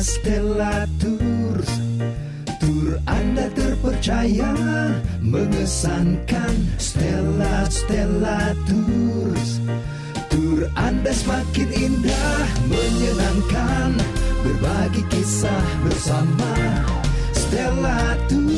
Stella Tours. Tur Anda terpercaya, mengesankan. Stella Tours. Tur Anda semakin indah, menyenangkan. Berbagi kisah bersama Stella Tours.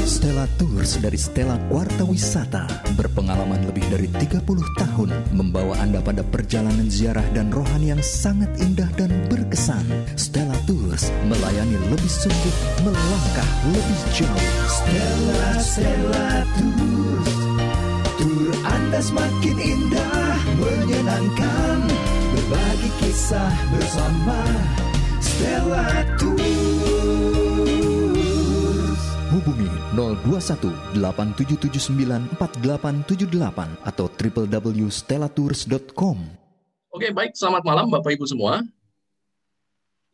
Stella Tours dari Stella Kuarta Wisata berpengalaman lebih dari 30 tahun membawa Anda pada perjalanan ziarah dan rohani yang sangat indah dan berkesan. Stella Tours melayani lebih sungguh, melangkah lebih jauh. Stella Tours. Tur Anda semakin indah, menyenangkan. Berbagi kisah bersama Stella Tours. Hubungi 021 8779 4878 atau www.stellatours.com. Oke, baik. Selamat malam Bapak Ibu semua.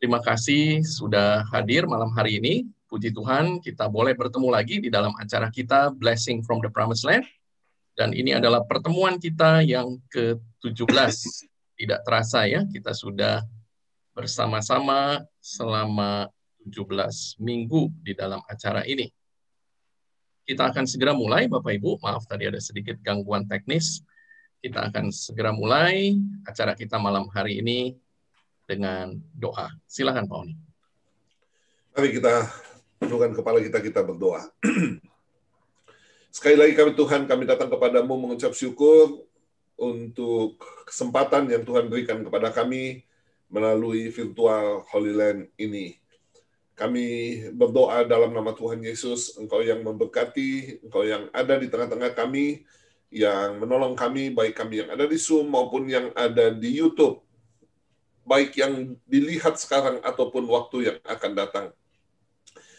Terima kasih sudah hadir malam hari ini. Puji Tuhan, kita boleh bertemu lagi di dalam acara kita Blessing from the Promised Land. Dan ini adalah pertemuan kita yang ke-17. Tidak terasa ya, kita sudah bersama-sama selama 17 minggu di dalam acara ini. Kita akan segera mulai, Bapak Ibu. Maaf, tadi ada sedikit gangguan teknis. Kita akan segera mulai acara kita malam hari ini dengan doa. Silakan, Pak Oni. Mari kita tundukkan kepala kita berdoa. Sekali lagi kami datang kepadamu mengucap syukur untuk kesempatan yang Tuhan berikan kepada kami melalui virtual Holy Land ini. Kami berdoa dalam nama Tuhan Yesus, Engkau yang memberkati, Engkau yang ada di tengah-tengah kami, yang menolong kami, baik kami yang ada di Zoom maupun yang ada di YouTube, baik yang dilihat sekarang ataupun waktu yang akan datang.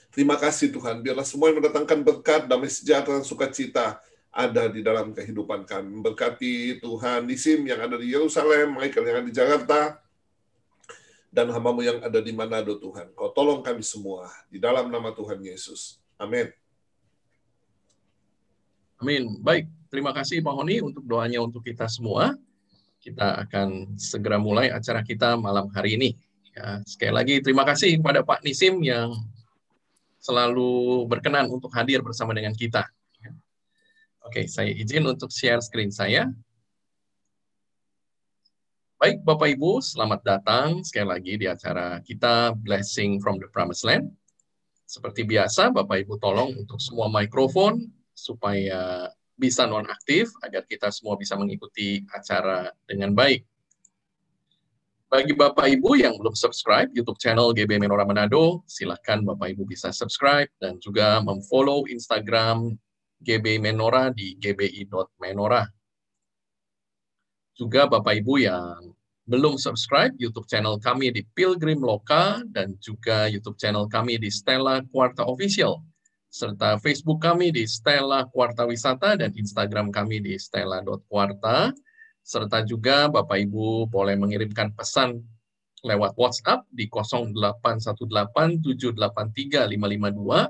Terima kasih Tuhan, biarlah semua yang mendatangkan berkat, damai sejahtera, sukacita ada di dalam kehidupan kami. Berkati Tuhan Nisim yang ada di Yerusalem, Michael yang ada di Jakarta, dan hamba-Mu yang ada di Manado Tuhan. Kau tolong kami semua, di dalam nama Tuhan Yesus. Amin. Amin. Baik, terima kasih Pak Honi untuk doanya untuk kita semua. Kita akan segera mulai acara kita malam hari ini. Ya, sekali lagi terima kasih kepada Pak Nisim yang selalu berkenan untuk hadir bersama dengan kita. Oke, saya izin untuk share screen saya. Baik, Bapak Ibu, selamat datang sekali lagi di acara kita Blessing from the Promised Land. Seperti biasa, Bapak Ibu tolong untuk semua mikrofon supaya bisa nonaktif agar kita semua bisa mengikuti acara dengan baik. Bagi Bapak Ibu yang belum subscribe YouTube channel GB Menora Manado, silakan Bapak Ibu bisa subscribe dan juga memfollow Instagram GB Menora di gbi.menora. Juga Bapak Ibu yang belum subscribe YouTube channel kami di Pilgrim Loka dan juga YouTube channel kami di Stella Kuarta Official, serta Facebook kami di Stella Kuarta Wisata dan Instagram kami di stella.kuarta, serta juga Bapak Ibu boleh mengirimkan pesan lewat WhatsApp di 0818783552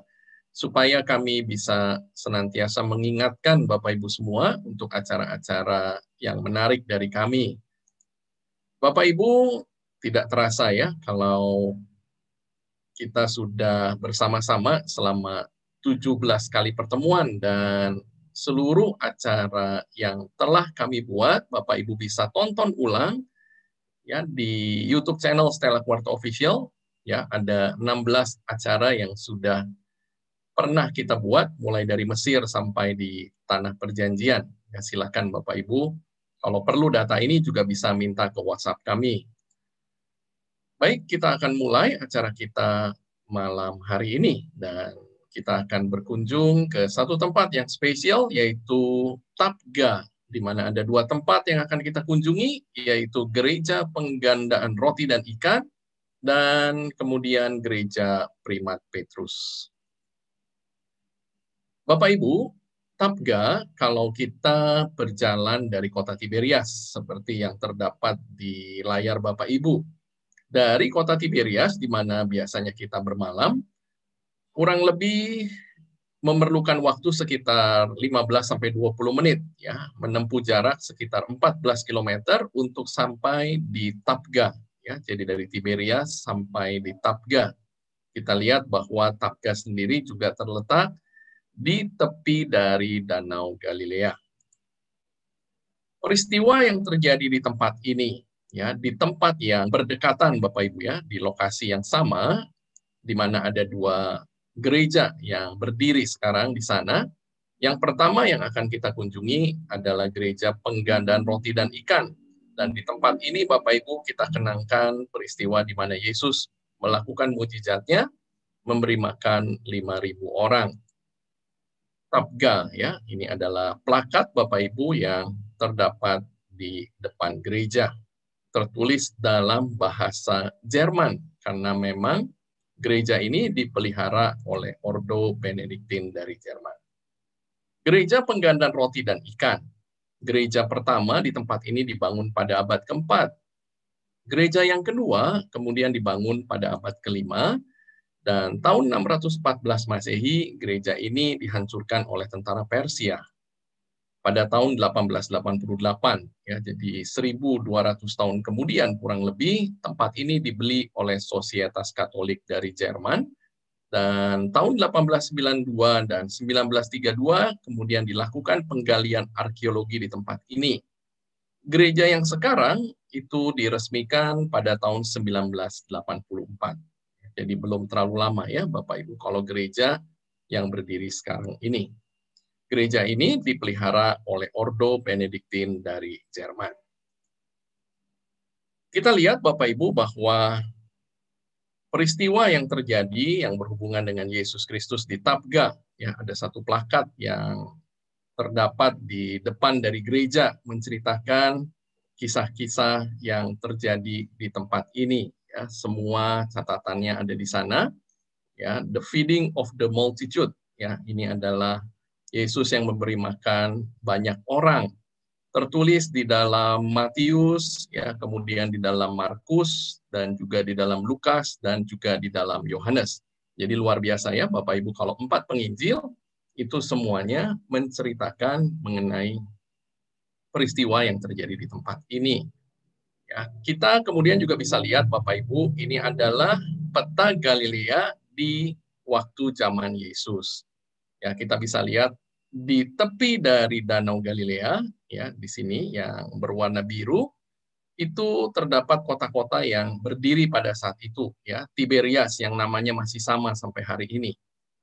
supaya kami bisa senantiasa mengingatkan Bapak Ibu semua untuk acara-acara yang menarik dari kami. Bapak Ibu, tidak terasa ya kalau kita sudah bersama-sama selama 17 kali pertemuan dan seluruh acara yang telah kami buat, Bapak Ibu bisa tonton ulang ya di YouTube channel Stella Kuarta Official. Ya, ada 16 acara yang sudah pernah kita buat, mulai dari Mesir sampai di Tanah Perjanjian. Ya, silakan Bapak Ibu, kalau perlu data ini juga bisa minta ke WhatsApp kami. Baik, kita akan mulai acara kita malam hari ini, dan kita akan berkunjung ke satu tempat yang spesial, yaitu Tapga, di mana ada dua tempat yang akan kita kunjungi, yaitu Gereja Penggandaan Roti dan Ikan, dan kemudian Gereja Primat Petrus. Bapak Ibu, Tapga, kalau kita berjalan dari kota Tiberias, seperti yang terdapat di layar Bapak Ibu, dari kota Tiberias, di mana biasanya kita bermalam, kurang lebih memerlukan waktu sekitar 15-20 menit, ya, menempuh jarak sekitar 14 km untuk sampai di Tapga, ya. Jadi dari Tiberias sampai di Tabga. Kita lihat bahwa Tabga sendiri juga terletak di tepi dari Danau Galilea. Peristiwa yang terjadi di tempat ini, ya, di tempat yang berdekatan, Bapak Ibu ya, di lokasi yang sama, di mana ada dua gereja yang berdiri sekarang di sana. Yang pertama yang akan kita kunjungi adalah gereja Penggandaan Roti dan Ikan. Dan di tempat ini, Bapak Ibu, kita kenangkan peristiwa di mana Yesus melakukan mukjizatnya, memberi makan 5.000 orang. Tabga, ya, ini adalah plakat Bapak Ibu yang terdapat di depan gereja. Tertulis dalam bahasa Jerman, karena memang gereja ini dipelihara oleh Ordo Benediktin dari Jerman. Gereja Penggandaan Roti dan Ikan. Gereja pertama di tempat ini dibangun pada abad ke-4. Gereja yang kedua kemudian dibangun pada abad ke-5, dan tahun 614 Masehi gereja ini dihancurkan oleh tentara Persia. Pada tahun 1888, ya, jadi 1.200 tahun kemudian kurang lebih, tempat ini dibeli oleh Sosietas Katolik dari Jerman, dan tahun 1892 dan 1932 kemudian dilakukan penggalian arkeologi di tempat ini. Gereja yang sekarang itu diresmikan pada tahun 1984. Jadi belum terlalu lama ya Bapak Ibu kalau gereja yang berdiri sekarang ini. Gereja ini dipelihara oleh Ordo Benediktin dari Jerman. Kita lihat Bapak Ibu bahwa peristiwa yang terjadi yang berhubungan dengan Yesus Kristus di Tabga, ya, ada satu plakat yang terdapat di depan dari gereja menceritakan kisah-kisah yang terjadi di tempat ini. Ya, semua catatannya ada di sana. Ya, the feeding of the multitude. Ya, ini adalah Yesus yang memberi makan banyak orang. Tertulis di dalam Matius, ya, kemudian di dalam Markus, dan juga di dalam Lukas, dan juga di dalam Yohanes. Jadi luar biasa ya Bapak Ibu, kalau 4 penginjil itu semuanya menceritakan mengenai peristiwa yang terjadi di tempat ini. Ya, kita kemudian juga bisa lihat Bapak Ibu, ini adalah peta Galilea di waktu zaman Yesus. Ya, kita bisa lihat di tepi dari Danau Galilea, ya, di sini yang berwarna biru, itu terdapat kota-kota yang berdiri pada saat itu, ya, Tiberias yang namanya masih sama sampai hari ini.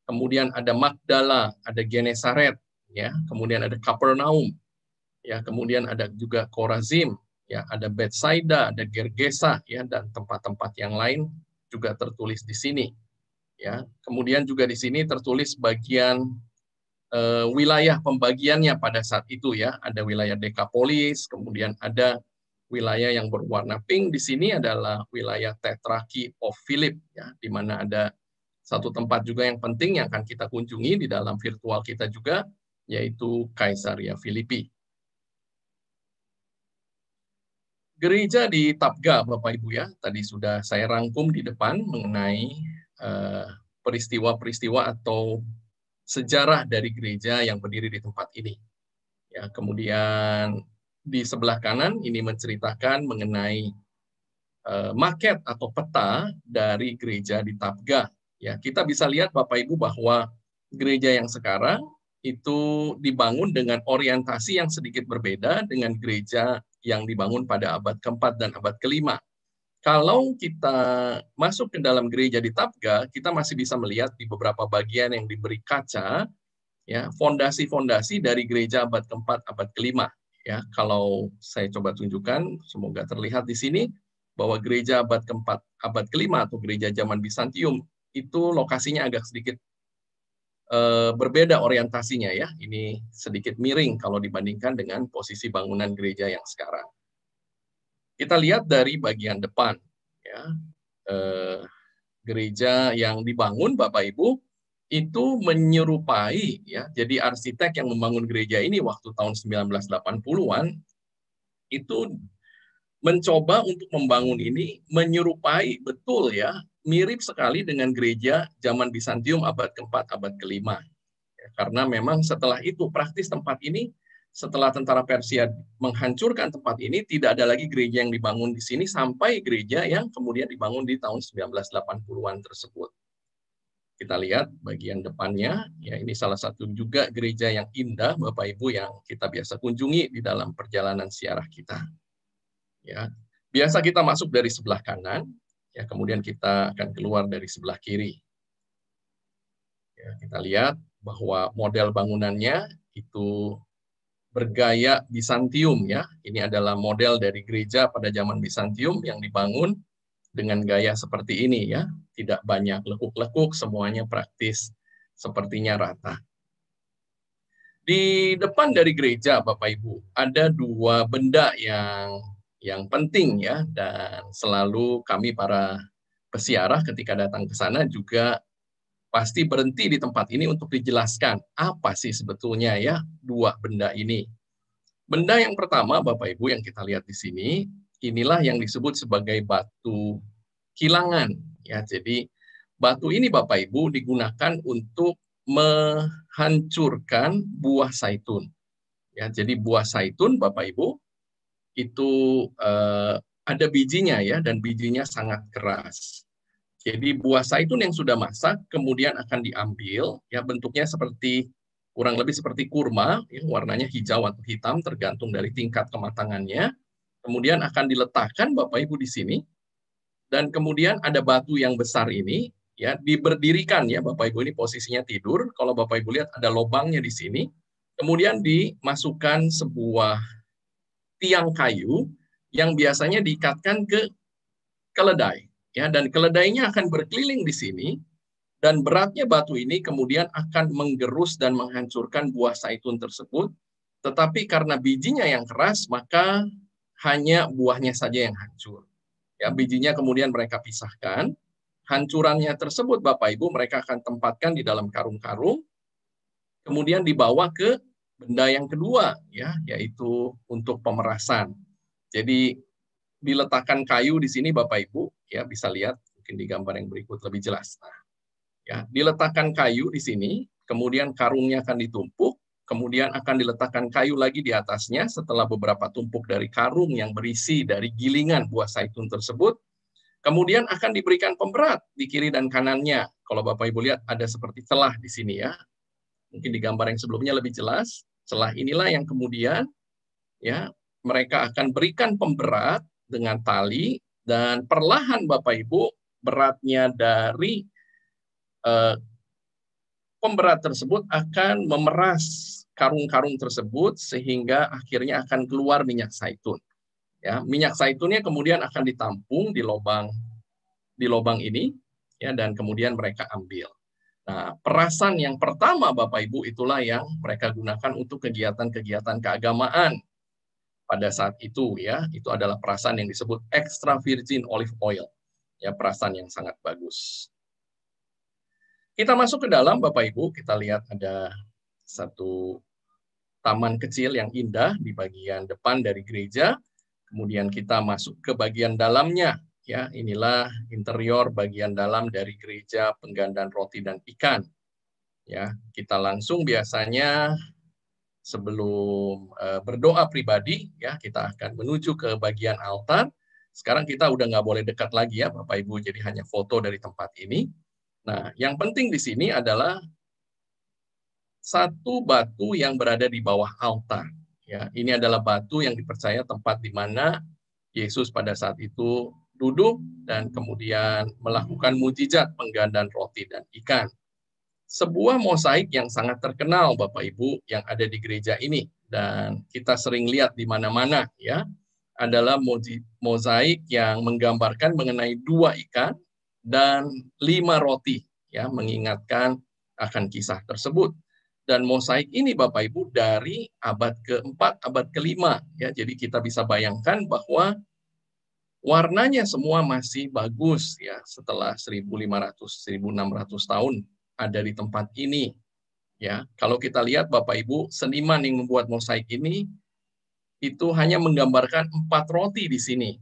Kemudian ada Magdala, ada Genesaret, ya, kemudian ada Kapernaum, ya, kemudian ada juga Korazim, ya, ada Betsaida, ada Gergesa, ya, dan tempat-tempat yang lain juga tertulis di sini. Ya, kemudian juga di sini tertulis bagian wilayah pembagiannya pada saat itu, ya, ada wilayah Dekapolis, kemudian ada wilayah yang berwarna pink di sini adalah wilayah Tetrarchy of Philip, ya, di mana ada satu tempat juga yang penting yang akan kita kunjungi di dalam virtual kita juga, yaitu Kaisaria Filipi. Gereja di Tabga, Bapak Ibu ya, tadi sudah saya rangkum di depan mengenai peristiwa-peristiwa atau sejarah dari gereja yang berdiri di tempat ini. Ya, kemudian di sebelah kanan ini menceritakan mengenai maket atau peta dari gereja di Tabga. Ya, kita bisa lihat Bapak Ibu bahwa gereja yang sekarang itu dibangun dengan orientasi yang sedikit berbeda dengan gereja yang dibangun pada abad ke-4 dan abad ke-5. Kalau kita masuk ke dalam gereja di Tabga, kita masih bisa melihat di beberapa bagian yang diberi kaca, ya, fondasi-fondasi dari gereja abad ke-4, abad ke-5. Ya, kalau saya coba tunjukkan, semoga terlihat di sini bahwa gereja abad ke-4, abad ke-5 atau gereja zaman Bizantium itu lokasinya agak sedikit berbeda orientasinya, ya. Ini sedikit miring kalau dibandingkan dengan posisi bangunan gereja yang sekarang. Kita lihat dari bagian depan, ya, gereja yang dibangun Bapak Ibu itu menyerupai, ya, jadi arsitek yang membangun gereja ini waktu tahun 1980-an itu mencoba untuk membangun ini menyerupai betul, ya, mirip sekali dengan gereja zaman Bizantium abad ke-4, abad ke-5. Ya, karena memang setelah itu praktis tempat ini setelah tentara Persia menghancurkan tempat ini, tidak ada lagi gereja yang dibangun di sini sampai gereja yang kemudian dibangun di tahun 1980-an tersebut. Kita lihat bagian depannya, ya ini salah satu juga gereja yang indah, Bapak Ibu, yang kita biasa kunjungi di dalam perjalanan ziarah kita. Ya, biasa kita masuk dari sebelah kanan, ya kemudian kita akan keluar dari sebelah kiri. Ya, kita lihat bahwa model bangunannya itu bergaya Bizantium, ya. Ini adalah model dari gereja pada zaman Bizantium yang dibangun dengan gaya seperti ini, ya. Tidak banyak lekuk-lekuk, semuanya praktis, sepertinya rata. Di depan dari gereja, Bapak Ibu, ada dua benda yang penting, ya, dan selalu kami para peziarah ketika datang ke sana juga pasti berhenti di tempat ini untuk dijelaskan apa sih sebetulnya, ya, dua benda ini. Benda yang pertama, Bapak Ibu, yang kita lihat di sini, inilah yang disebut sebagai batu kilangan, ya. Jadi batu ini, Bapak Ibu, digunakan untuk menghancurkan buah zaitun. Ya, jadi buah zaitun, Bapak Ibu, itu ada bijinya, ya, dan bijinya sangat keras. Jadi buah zaitun yang sudah masak kemudian akan diambil, ya, bentuknya seperti kurang lebih seperti kurma, ya, warnanya hijau atau hitam tergantung dari tingkat kematangannya. Kemudian akan diletakkan, Bapak Ibu, di sini. Dan kemudian ada batu yang besar ini, ya, diberdirikan, ya, Bapak Ibu, ini posisinya tidur. Kalau Bapak Ibu lihat ada lubangnya di sini. Kemudian dimasukkan sebuah tiang kayu yang biasanya diikatkan ke keledai, ya, dan keledainya akan berkeliling di sini, dan beratnya batu ini kemudian akan menggerus dan menghancurkan buah zaitun tersebut. Tetapi karena bijinya yang keras, maka hanya buahnya saja yang hancur. Ya, bijinya kemudian mereka pisahkan. Hancurannya tersebut, Bapak Ibu, mereka akan tempatkan di dalam karung-karung. Kemudian dibawa ke benda yang kedua, ya, yaitu untuk pemerasan. Jadi diletakkan kayu di sini, Bapak Ibu, ya, bisa lihat mungkin di gambar yang berikut lebih jelas. Nah, ya, diletakkan kayu di sini, kemudian karungnya akan ditumpuk, kemudian akan diletakkan kayu lagi di atasnya setelah beberapa tumpuk dari karung yang berisi dari gilingan buah zaitun tersebut. Kemudian akan diberikan pemberat di kiri dan kanannya. Kalau Bapak Ibu lihat ada seperti celah di sini, ya. Mungkin di gambar yang sebelumnya lebih jelas. Celah inilah yang kemudian, ya, mereka akan berikan pemberat dengan tali, dan perlahan, Bapak Ibu, beratnya dari pemberat tersebut akan memeras karung-karung tersebut sehingga akhirnya akan keluar minyak zaitun. Ya, minyak zaitunnya kemudian akan ditampung di lubang ini, ya, dan kemudian mereka ambil. Nah, perasan yang pertama, Bapak Ibu, itulah yang mereka gunakan untuk kegiatan-kegiatan keagamaan pada saat itu, ya. Itu adalah perasan yang disebut extra virgin olive oil, ya, perasan yang sangat bagus. Kita masuk ke dalam, Bapak Ibu, kita lihat ada satu taman kecil yang indah di bagian depan dari gereja. Kemudian kita masuk ke bagian dalamnya, ya. Inilah interior bagian dalam dari gereja Penggandan Roti dan Ikan. Ya, kita langsung biasanya sebelum berdoa pribadi, ya, kita akan menuju ke bagian altar. Sekarang kita udah nggak boleh dekat lagi, ya, Bapak Ibu, jadi hanya foto dari tempat ini. Nah, yang penting di sini adalah satu batu yang berada di bawah altar. Ya, ini adalah batu yang dipercaya tempat di mana Yesus pada saat itu duduk dan kemudian melakukan mujizat penggandaan roti dan ikan. Sebuah mosaik yang sangat terkenal, Bapak Ibu, yang ada di gereja ini dan kita sering lihat di mana-mana, ya, adalah mosaik yang menggambarkan mengenai 2 ikan dan 5 roti, ya, mengingatkan akan kisah tersebut. Dan mosaik ini, Bapak Ibu, dari abad ke-4, abad ke-5. Ya, jadi kita bisa bayangkan bahwa warnanya semua masih bagus, ya, setelah 1.500-1.600 tahun ada di tempat ini. Ya, kalau kita lihat, Bapak Ibu, seniman yang membuat mosaik ini itu hanya menggambarkan 4 roti di sini.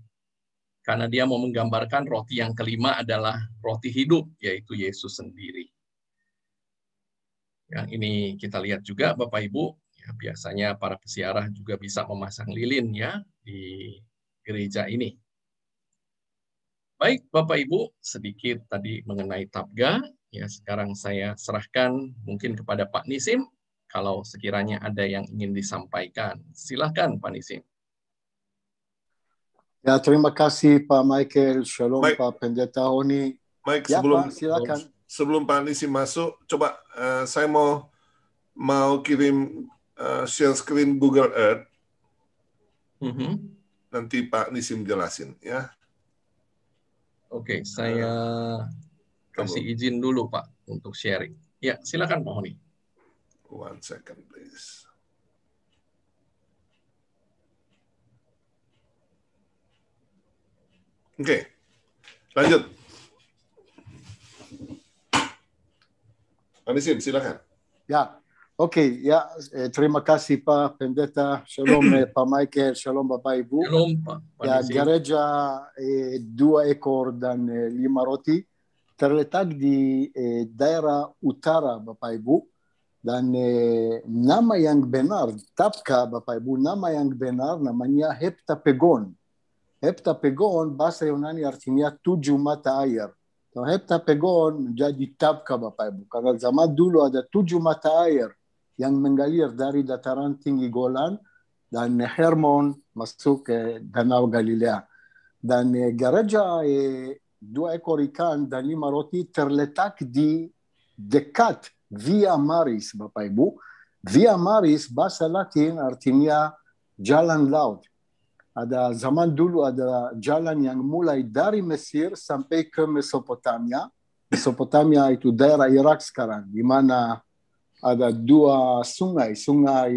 Karena dia mau menggambarkan roti yang kelima adalah roti hidup, yaitu Yesus sendiri. Yang ini kita lihat juga, Bapak Ibu, Ya, biasanya para peziarah juga bisa memasang lilin ya di gereja ini. Baik, Bapak Ibu, sedikit tadi mengenai Tabga. Ya, sekarang saya serahkan mungkin kepada Pak Nisim kalau sekiranya ada yang ingin disampaikan. Silakan Pak Nisim. Ya, terima kasih Pak Michael. Shalom Mike. Pak Pendeta Oni. Mike, Ya Pak, silakan. sebelum Pak Nisim masuk, coba saya mau kirim share screen Google Earth. Nanti Pak Nisim jelasin ya. Oke, saya kasih izin dulu Pak untuk sharing. Ya, silakan Pak Honi. 1 second please. Oke, lanjut. Pak Nisim, silakan. Ya, oke. Ya, terima kasih Pak Pendeta. Shalom Pak Michael. Shalom Bapak Ibu. Shalom Pak Ya, Nisim. gereja 2 ekor dan 5 roti terletak di daerah utara Bapak Ibu. Dan nama yang benar, Tabka Bapak Ibu, nama yang benar namanya Heptapegon. Heptapegon bahasa Yunani artinya 7 mata air. So, Heptapegon menjadi Tabka Bapak Ibu. Karena zaman dulu ada 7 mata air yang mengalir dari dataran tinggi Golan dan Hermon masuk ke Danau Galilea. Dan gereja 2 ekor ikan dan 5 roti terletak di dekat Via Maris, Bapak Ibu. Via Maris bahasa Latin artinya jalan laut. Ada zaman dulu ada jalan yang mulai dari Mesir sampai ke Mesopotamia. Mesopotamia itu daerah Irak sekarang, di mana ada 2 sungai, sungai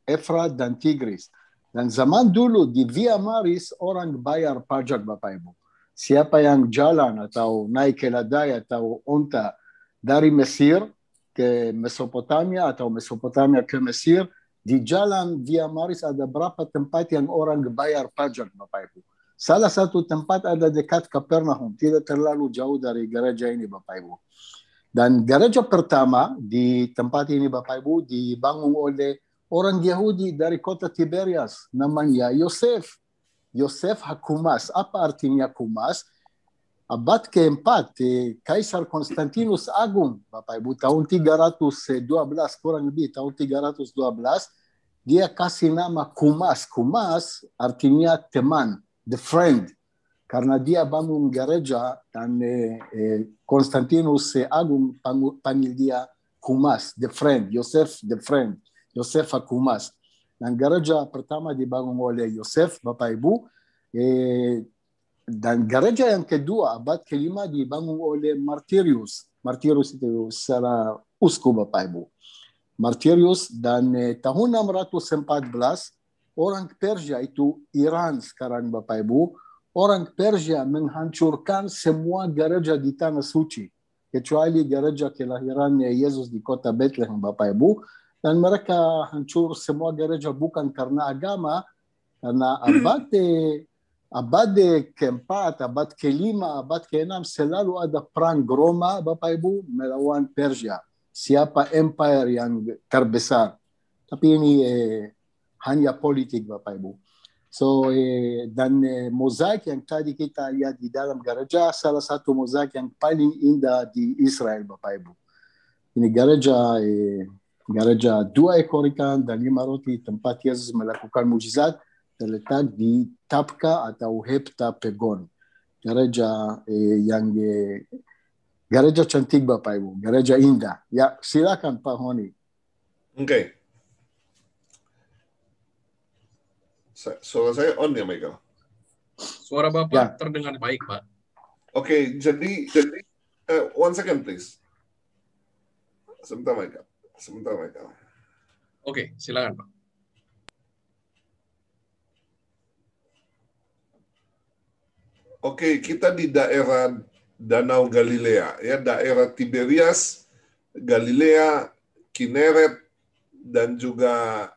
Efrat dan Tigris. Dan zaman dulu di Via Maris orang bayar pajak Bapak Ibu. Siapa yang jalan atau naik keledai atau unta dari Mesir ke Mesopotamia atau Mesopotamia ke Mesir, di jalan Via Maris ada berapa tempat yang orang bayar pajak Bapak Ibu. Salah satu tempat ada dekat Kapernaum, tidak terlalu jauh dari gereja ini Bapak Ibu. Dan gereja pertama di tempat ini Bapak Ibu dibangun oleh orang Yahudi dari kota Tiberias, namanya Yosef. Yosef HaKumas. Apa artinya Kumas? Abad keempat, Kaisar Konstantinus Agung, Bapak Ibu, tahun 312, kurang lebih tahun 312, dia kasih nama Kumas. Kumas artinya teman, the friend. Karena dia bangun gereja dan Konstantinus Agung panggil dia Kumas, the friend, Yosef the friend, Yosef HaKumas. Dan gereja pertama dibangun oleh Yosef, Bapak Ibu. Dan gereja yang kedua, abad kelima dibangun oleh Martirius. Martirius itu secara uskup Bapak Ibu. Martirius dan tahun 614 orang Persia itu Iran sekarang Bapak Ibu. Orang Persia menghancurkan semua gereja di Tanah Suci. Kecuali gereja kelahiran Yesus di kota Bethlehem Bapak Ibu. Dan mereka hancur semua gereja bukan karena agama, karena abad keempat, abad kelima, abad keenam selalu ada perang Roma Bapak Ibu melawan Persia. Siapa empire yang terbesar. Tapi ini hanya politik Bapak Ibu. So dan mozaik yang tadi kita lihat di dalam gereja salah satu mozaik yang paling indah di Israel Bapak Ibu. Ini gereja 2 ekor ikan dan 5 roti tempat Yesus melakukan mujizat terletak di Tabka atau Heptapegon. Gereja gereja cantik Bapak Ibu, gereja indah. Ya, silakan Pak Honi. Oke. Suara saya on ya, Michael? Suara Bapak terdengar baik, Pak. Oke, jadi 1 second please. Sebentar, Michael. Oke, silakan, Pak. Oke, kita di daerah Danau Galilea, ya, daerah Tiberias, Galilea, Kineret, dan juga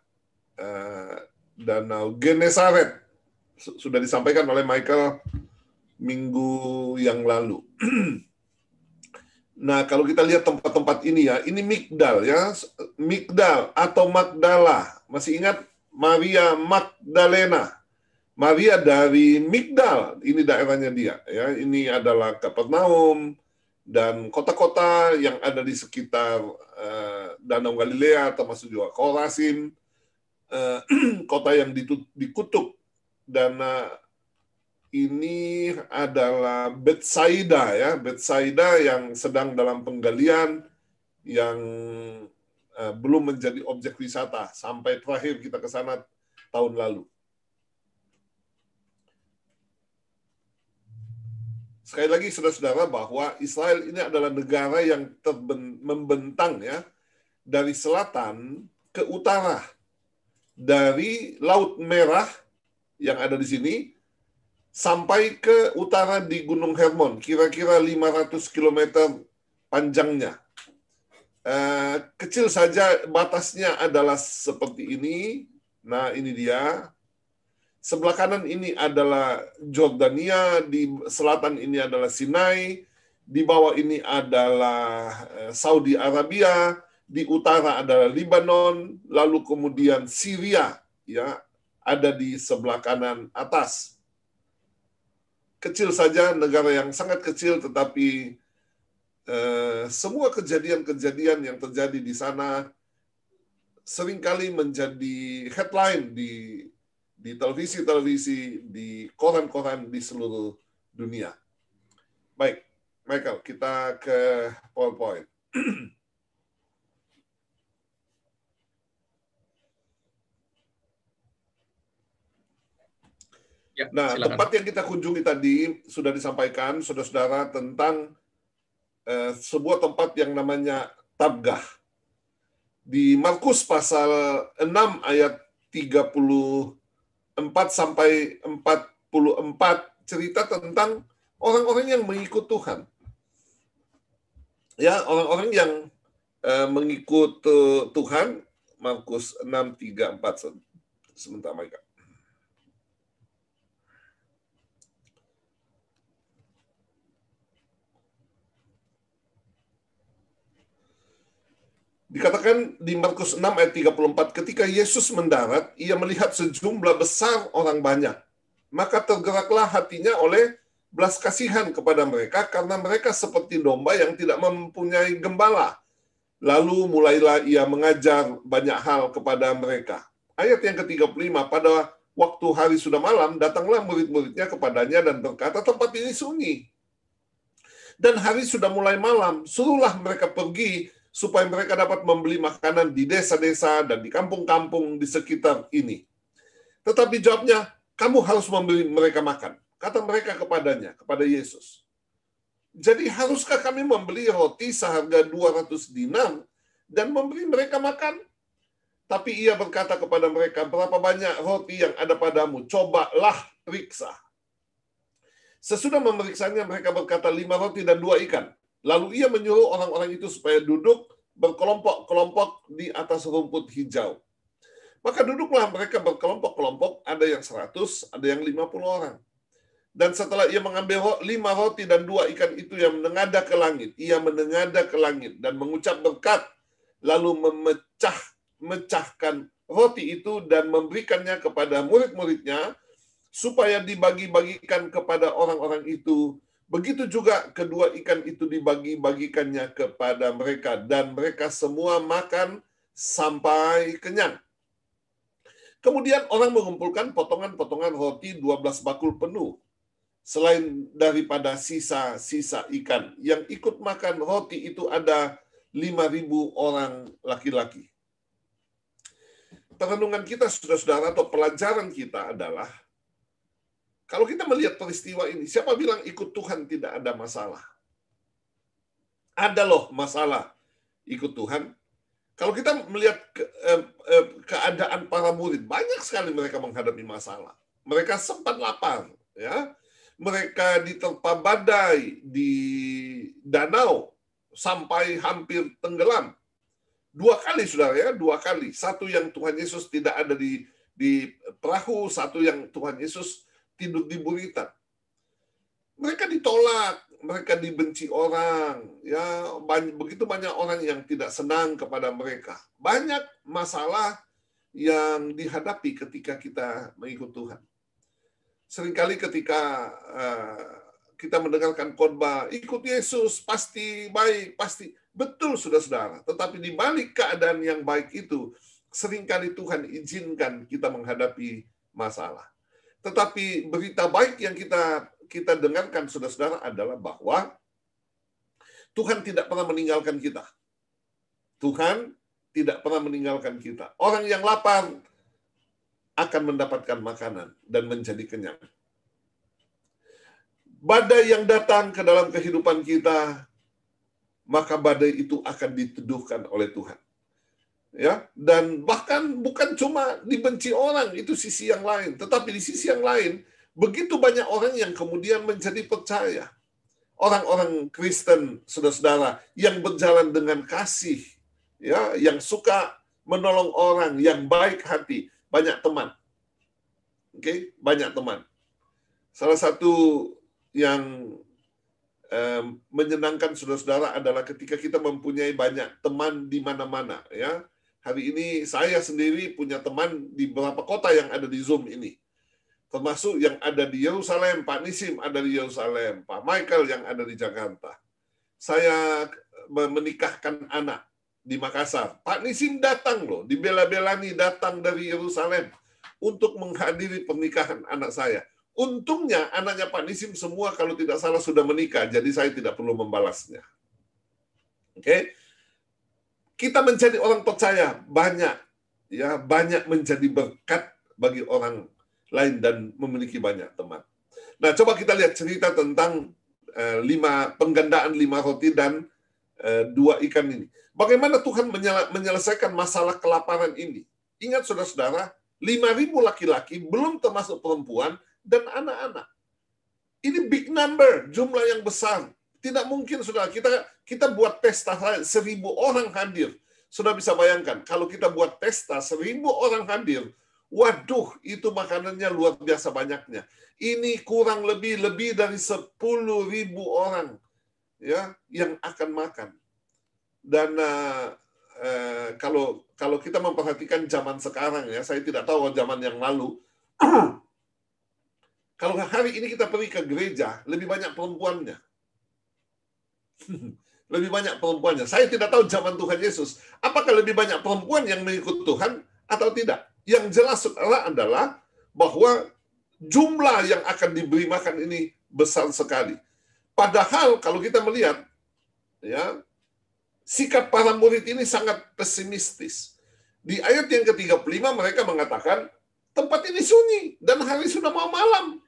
Danau Genesaret. Sudah disampaikan oleh Michael minggu yang lalu. Nah, kalau kita lihat tempat-tempat ini ya, ini Migdal ya, Migdal atau Magdala. Masih ingat Maria Magdalena? Maria dari Migdal, ini daerahnya dia ya. Ini adalah Kapernaum dan kota-kota yang ada di sekitar Danau Galilea, termasuk juga Korasim, kota yang dikutuk. Dan ini adalah Betsaida ya, Betsaida yang sedang dalam penggalian, yang belum menjadi objek wisata sampai terakhir kita ke sana tahun lalu. Sekali lagi saudara-saudara, bahwa Israel ini adalah negara yang membentang ya, dari selatan ke utara, dari Laut Merah yang ada di sini sampai ke utara di Gunung Hermon, kira-kira 500 km panjangnya. Kecil saja, batasnya adalah seperti ini. Nah, ini dia. Sebelah kanan ini adalah Jordania, di selatan ini adalah Sinai, di bawah ini adalah Saudi Arabia, di utara adalah Lebanon, lalu kemudian Syria ya, ada di sebelah kanan atas. Kecil saja, negara yang sangat kecil, tetapi semua kejadian-kejadian yang terjadi di sana seringkali menjadi headline di televisi-televisi, di koran-koran di seluruh dunia. Baik, Michael, kita ke PowerPoint. Ya, nah, silakan. tempat yang kita kunjungi tadi sudah disampaikan, saudara-saudara, tentang sebuah tempat yang namanya Tabgah. Di Markus pasal 6 ayat 34 sampai 44 cerita tentang orang-orang yang mengikut Tuhan. Ya, orang-orang yang mengikut Tuhan. Markus 6, 3, 4. Sebentar, mereka. Dikatakan di Markus 6 ayat 34, ketika Yesus mendarat, ia melihat sejumlah besar orang banyak. Maka tergeraklah hatinya oleh belas kasihan kepada mereka, karena mereka seperti domba yang tidak mempunyai gembala. Lalu mulailah ia mengajar banyak hal kepada mereka. Ayat yang ke-35, pada waktu hari sudah malam, datanglah murid-muridnya kepadanya dan berkata, tempat ini sunyi. Dan hari sudah mulai malam, suruhlah mereka pergi, supaya mereka dapat membeli makanan di desa-desa dan di kampung-kampung di sekitar ini. Tetapi jawabnya, kamu harus memberi mereka makan. Kata mereka kepadanya, kepada Yesus. Jadi haruskah kami membeli roti seharga 200 dinar dan memberi mereka makan? Tapi ia berkata kepada mereka, berapa banyak roti yang ada padamu? Cobalah periksa. Sesudah memeriksanya, mereka berkata 5 roti dan 2 ikan. Lalu ia menyuruh orang-orang itu supaya duduk berkelompok-kelompok di atas rumput hijau. Maka duduklah mereka berkelompok-kelompok, ada yang 100, ada yang 50 orang. Dan setelah ia mengambil 5 roti dan 2 ikan itu yang menengadah ke langit, ia menengadah ke langit dan mengucap berkat, lalu memecahkan roti itu dan memberikannya kepada murid-muridnya, supaya dibagi-bagikan kepada orang-orang itu. Begitu juga kedua ikan itu dibagi-bagikannya kepada mereka, dan mereka semua makan sampai kenyang. Kemudian orang mengumpulkan potongan-potongan roti 12 bakul penuh, selain daripada sisa-sisa ikan. Yang ikut makan roti itu ada 5.000 orang laki-laki. Perenungan kita, saudara-saudara, atau pelajaran kita adalah, kalau kita melihat peristiwa ini, siapa bilang ikut Tuhan tidak ada masalah? Ada loh masalah ikut Tuhan. Kalau kita melihat keadaan para murid, banyak sekali mereka menghadapi masalah. Mereka sempat lapar, ya. Mereka diterpa badai di danau sampai hampir tenggelam. 2 kali, saudara, ya, 2 kali. Satu yang Tuhan Yesus tidak ada di perahu, satu yang Tuhan Yesus tidur di buritan. Mereka ditolak, mereka dibenci orang, ya begitu banyak orang yang tidak senang kepada mereka. Banyak masalah yang dihadapi ketika kita mengikut Tuhan. Seringkali ketika kita mendengarkan khotbah, ikut Yesus pasti baik, pasti betul saudara-saudara. Tetapi di balik keadaan yang baik itu, seringkali Tuhan izinkan kita menghadapi masalah. Tetapi berita baik yang kita dengarkan saudara-saudara adalah bahwa Tuhan tidak pernah meninggalkan kita. Tuhan tidak pernah meninggalkan kita. Orang yang lapar akan mendapatkan makanan dan menjadi kenyang. Badai yang datang ke dalam kehidupan kita, maka badai itu akan diteduhkan oleh Tuhan. Ya, dan bahkan bukan cuma dibenci orang, itu sisi yang lain, tetapi di sisi yang lain begitu banyak orang yang kemudian menjadi percaya. Orang-orang Kristen, saudara-saudara, yang berjalan dengan kasih, ya, yang suka menolong orang, yang baik hati, banyak teman. Oke, banyak teman. Salah satu yang menyenangkan saudara-saudara adalah ketika kita mempunyai banyak teman di mana-mana, ya. Hari ini saya sendiri punya teman di beberapa kota yang ada di Zoom ini. Termasuk yang ada di Yerusalem, Pak Nisim ada di Yerusalem, Pak Michael yang ada di Jakarta. Saya menikahkan anak di Makassar. Pak Nisim datang loh, dibela-belani datang dari Yerusalem untuk menghadiri pernikahan anak saya. Untungnya anaknya Pak Nisim semua kalau tidak salah sudah menikah, jadi saya tidak perlu membalasnya. Oke? Kita menjadi orang percaya banyak, ya, banyak menjadi berkat bagi orang lain dan memiliki banyak teman. Nah, coba kita lihat cerita tentang penggandaan 5 roti dan 2 ikan ini. Bagaimana Tuhan menyelesaikan masalah kelaparan ini? Ingat saudara-saudara, 5.000 laki-laki, belum termasuk perempuan dan anak-anak. Ini big number, jumlah yang besar. Tidak mungkin, saudara, kita buat pesta 1.000 orang hadir. Sudah bisa bayangkan, kalau kita buat pesta 1.000 orang hadir, waduh, itu makanannya luar biasa banyaknya. Ini kurang lebih dari 10.000 orang, ya, yang akan makan. Dan kalau kita memperhatikan zaman sekarang, ya, saya tidak tahu zaman yang lalu. Kalau hari ini kita pergi ke gereja, lebih banyak perempuannya. Lebih banyak perempuannya. Saya tidak tahu zaman Tuhan Yesus, apakah lebih banyak perempuan yang mengikut Tuhan atau tidak. Yang jelas saudara adalah bahwa jumlah yang akan diberi makan ini besar sekali. Padahal kalau kita melihat, ya, sikap para murid ini sangat pesimistis. Di ayat yang ke-35 mereka mengatakan, tempat ini sunyi dan hari sudah mau malam.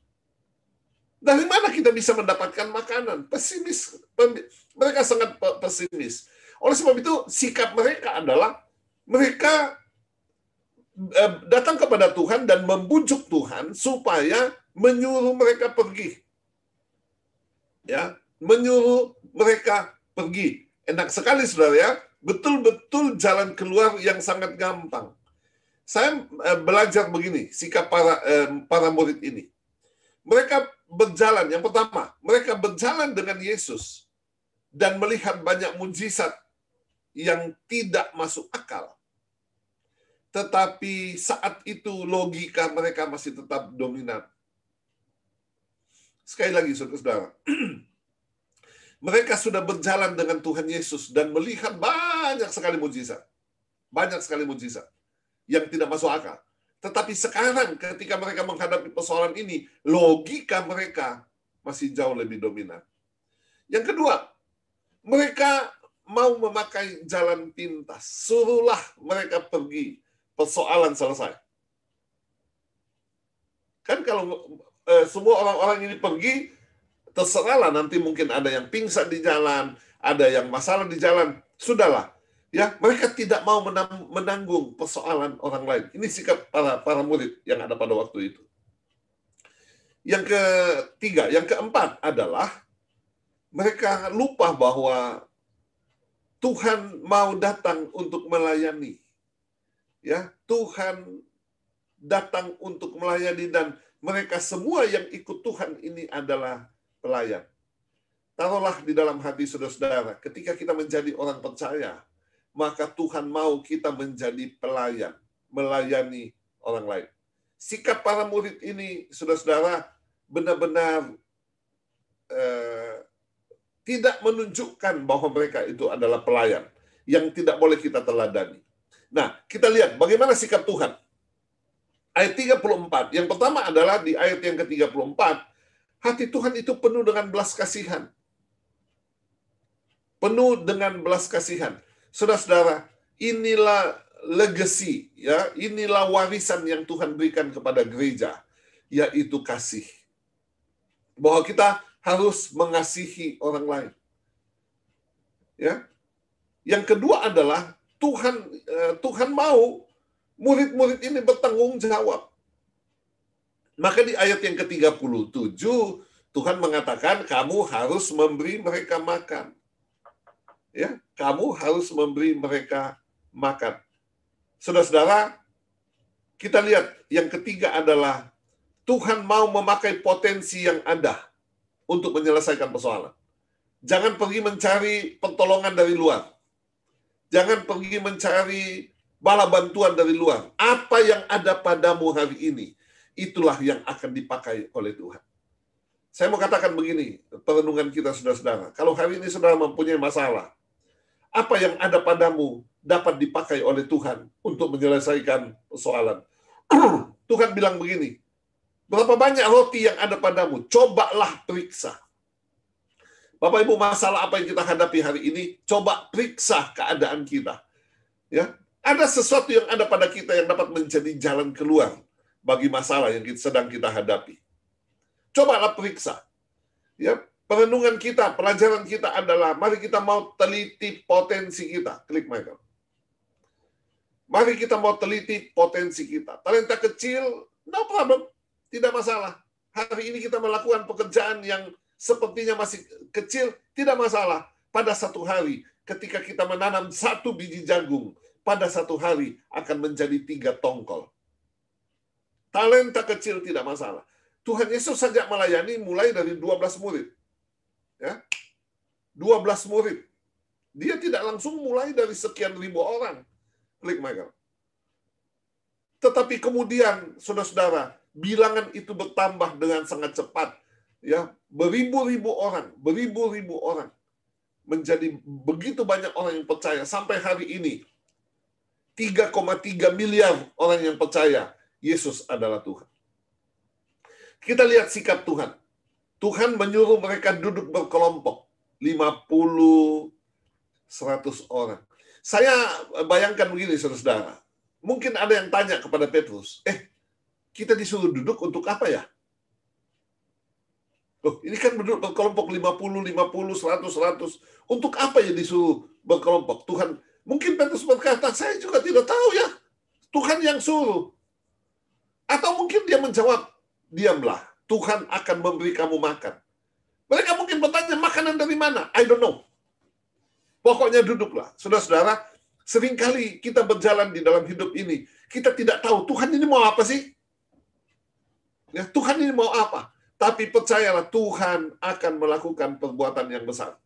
Dari mana kita bisa mendapatkan makanan? Pesimis. Mereka sangat pesimis. Oleh sebab itu, sikap mereka adalah mereka datang kepada Tuhan dan membujuk Tuhan supaya menyuruh mereka pergi. Ya, menyuruh mereka pergi. Enak sekali, saudara, ya. Betul-betul jalan keluar yang sangat gampang. Saya belajar begini, sikap para murid ini. Mereka berjalan, yang pertama, mereka berjalan dengan Yesus dan melihat banyak mujizat yang tidak masuk akal. Tetapi saat itu logika mereka masih tetap dominan. Sekali lagi, saudara-saudara, mereka sudah berjalan dengan Tuhan Yesus dan melihat banyak sekali mujizat. Banyak sekali mujizat yang tidak masuk akal. Tetapi sekarang ketika mereka menghadapi persoalan ini, logika mereka masih jauh lebih dominan. Yang kedua, mereka mau memakai jalan pintas. Suruhlah mereka pergi. Persoalan selesai. Kan kalau semua orang-orang ini pergi, terserahlah, nanti mungkin ada yang pingsan di jalan, ada yang masalah di jalan. Sudahlah. Ya, mereka tidak mau menanggung persoalan orang lain. Ini sikap para murid yang ada pada waktu itu. Yang ketiga, yang keempat adalah mereka lupa bahwa Tuhan mau datang untuk melayani. Ya, Tuhan datang untuk melayani dan mereka semua yang ikut Tuhan ini adalah pelayan. taruhlah di dalam hati saudara-saudara, ketika kita menjadi orang percaya, maka Tuhan mau kita menjadi pelayan, melayani orang lain. Sikap para murid ini, saudara-saudara, benar-benar tidak menunjukkan bahwa mereka itu adalah pelayan yang tidak boleh kita teladani. Nah, kita lihat bagaimana sikap Tuhan. Ayat 34, yang pertama adalah di ayat yang ke-34, hati Tuhan itu penuh dengan belas kasihan. Penuh dengan belas kasihan. Saudara-saudara, inilah legacy, ya, inilah warisan yang Tuhan berikan kepada gereja, yaitu kasih. Bahwa kita harus mengasihi orang lain. Ya. Yang kedua adalah Tuhan mau murid-murid ini bertanggung jawab. Maka di ayat yang ke-37 Tuhan mengatakan kamu harus memberi mereka makan. Ya, kamu harus memberi mereka makan. Saudara-saudara, kita lihat yang ketiga adalah Tuhan mau memakai potensi yang ada untuk menyelesaikan persoalan. Jangan pergi mencari pertolongan dari luar. Jangan pergi mencari bala bantuan dari luar. Apa yang ada padamu hari ini, itulah yang akan dipakai oleh Tuhan. Saya mau katakan begini, perenungan kita saudara-saudara. Kalau hari ini saudara mempunyai masalah, apa yang ada padamu dapat dipakai oleh Tuhan untuk menyelesaikan persoalan. Tuhan bilang begini, berapa banyak roti yang ada padamu? Cobalah periksa. Bapak Ibu, masalah apa yang kita hadapi hari ini, coba periksa keadaan kita. Ya, ada sesuatu yang ada pada kita yang dapat menjadi jalan keluar bagi masalah yang sedang kita hadapi. Cobalah periksa. Ya, perenungan kita, pelajaran kita adalah, mari kita mau teliti potensi kita. Klik Michael. Mari kita mau teliti potensi kita. Talenta kecil, no problem. Tidak masalah. Hari ini kita melakukan pekerjaan yang sepertinya masih kecil, tidak masalah. Pada satu hari, ketika kita menanam 1 biji jagung, pada satu hari akan menjadi 3 tongkol. Talenta kecil tidak masalah. Tuhan Yesus saja melayani mulai dari 12 murid. Ya, 12 murid. Dia tidak langsung mulai dari sekian ribu orang. Klik Michael. Tetapi kemudian, saudara-saudara, bilangan itu bertambah dengan sangat cepat. Ya, beribu-ribu orang menjadi begitu banyak orang yang percaya sampai hari ini. 3,3 miliar orang yang percaya Yesus adalah Tuhan. Kita lihat sikap Tuhan. Tuhan menyuruh mereka duduk berkelompok, 50, 100 orang. Saya bayangkan begini, saudara-saudara. Mungkin ada yang tanya kepada Petrus, kita disuruh duduk untuk apa ya? Loh, ini kan duduk berkelompok 50, 100. Untuk apa ya disuruh berkelompok? Tuhan, mungkin Petrus berkata, saya juga tidak tahu ya. Tuhan yang suruh. Atau mungkin dia menjawab, diamlah, Tuhan akan memberi kamu makan. Mereka mungkin bertanya, makanan dari mana? I don't know. Pokoknya duduklah. Saudara-saudara, seringkali kita berjalan di dalam hidup ini, kita tidak tahu Tuhan ini mau apa sih? Ya, Tuhan ini mau apa? Tapi percayalah, Tuhan akan melakukan perbuatan yang besar.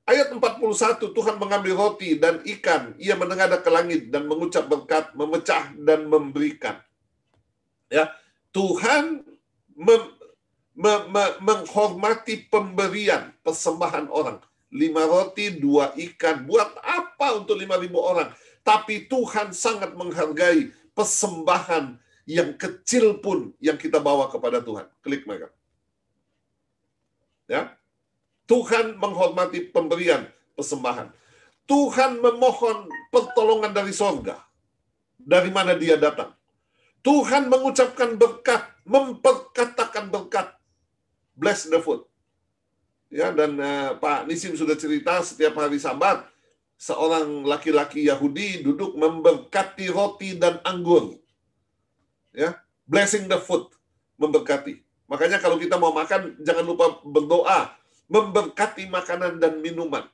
Ayat 41, Tuhan mengambil roti dan ikan. Ia menengadah ke langit dan mengucap berkat, memecah dan memberikan. Ya, Tuhan menghormati pemberian, persembahan orang. 5 roti, 2 ikan. Buat apa untuk 5.000 orang? Tapi Tuhan sangat menghargai persembahan yang kecil pun yang kita bawa kepada Tuhan. Klik mereka. Ya. Tuhan menghormati pemberian persembahan. Tuhan memohon pertolongan dari sorga. Dari mana dia datang. Tuhan mengucapkan berkat, memperkatakan berkat. Bless the food. Ya, dan Pak Nisim sudah cerita setiap hari Sabat, seorang laki-laki Yahudi duduk memberkati roti dan anggur. Ya, blessing the food, memberkati. Makanya kalau kita mau makan, jangan lupa berdoa, memberkati makanan dan minuman.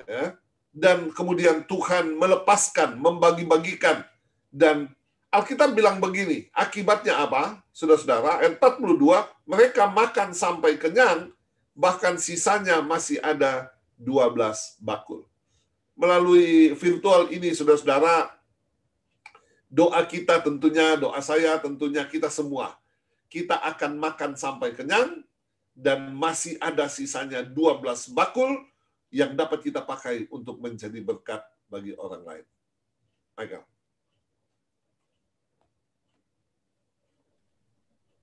Ya. Dan kemudian Tuhan melepaskan, membagi-bagikan. Dan Alkitab bilang begini, akibatnya apa? Saudara-saudara, ayat 42, mereka makan sampai kenyang, bahkan sisanya masih ada 12 bakul. Melalui virtual ini, saudara-saudara, doa kita tentunya, doa saya tentunya kita semua, kita akan makan sampai kenyang, dan masih ada sisanya 12 bakul yang dapat kita pakai untuk menjadi berkat bagi orang lain. Michael.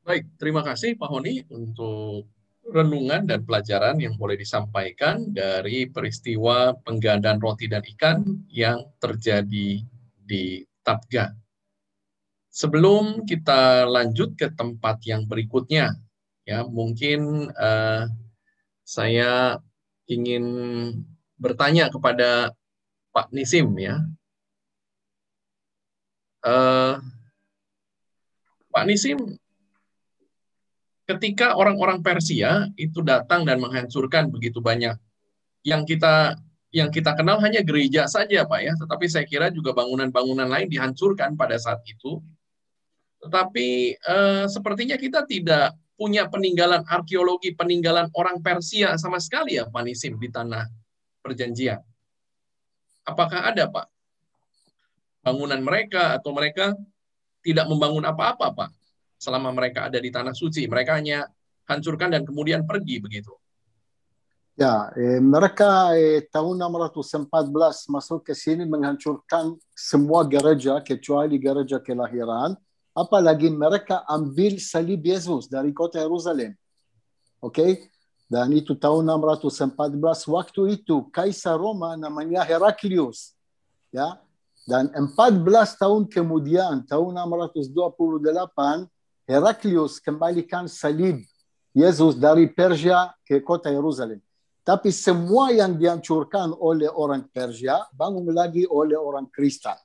Baik, terima kasih Pak Honi untuk renungan dan pelajaran yang boleh disampaikan dari peristiwa penggandaan roti dan ikan yang terjadi di Tabga. Sebelum kita lanjut ke tempat yang berikutnya, ya mungkin saya ingin bertanya kepada Pak Nisim, ya. Pak Nisim, ketika orang-orang Persia itu datang dan menghancurkan begitu banyak, yang kita kenal hanya gereja saja, Pak, ya. Tetapi saya kira juga bangunan-bangunan lain dihancurkan pada saat itu. Tetapi sepertinya kita tidak punya peninggalan arkeologi, peninggalan orang Persia sama sekali, ya, Pak Nisim, di tanah perjanjian. Apakah ada, Pak, bangunan mereka, atau mereka tidak membangun apa-apa, Pak, selama mereka ada di tanah suci? Mereka hanya hancurkan dan kemudian pergi, begitu. Ya, mereka tahun 614 masuk ke sini menghancurkan semua gereja kecuali gereja kelahiran. Apalagi mereka ambil salib Yesus dari kota Yerusalem. Oke? Dan itu tahun 614. Waktu itu Kaisar Roma namanya Heraklius. Ya. Dan 14 tahun kemudian, tahun 628, Heraklius kembalikan salib Yesus dari Persia ke kota Yerusalem. Tapi semua yang dihancurkan oleh orang Persia bangun lagi oleh orang Kristen.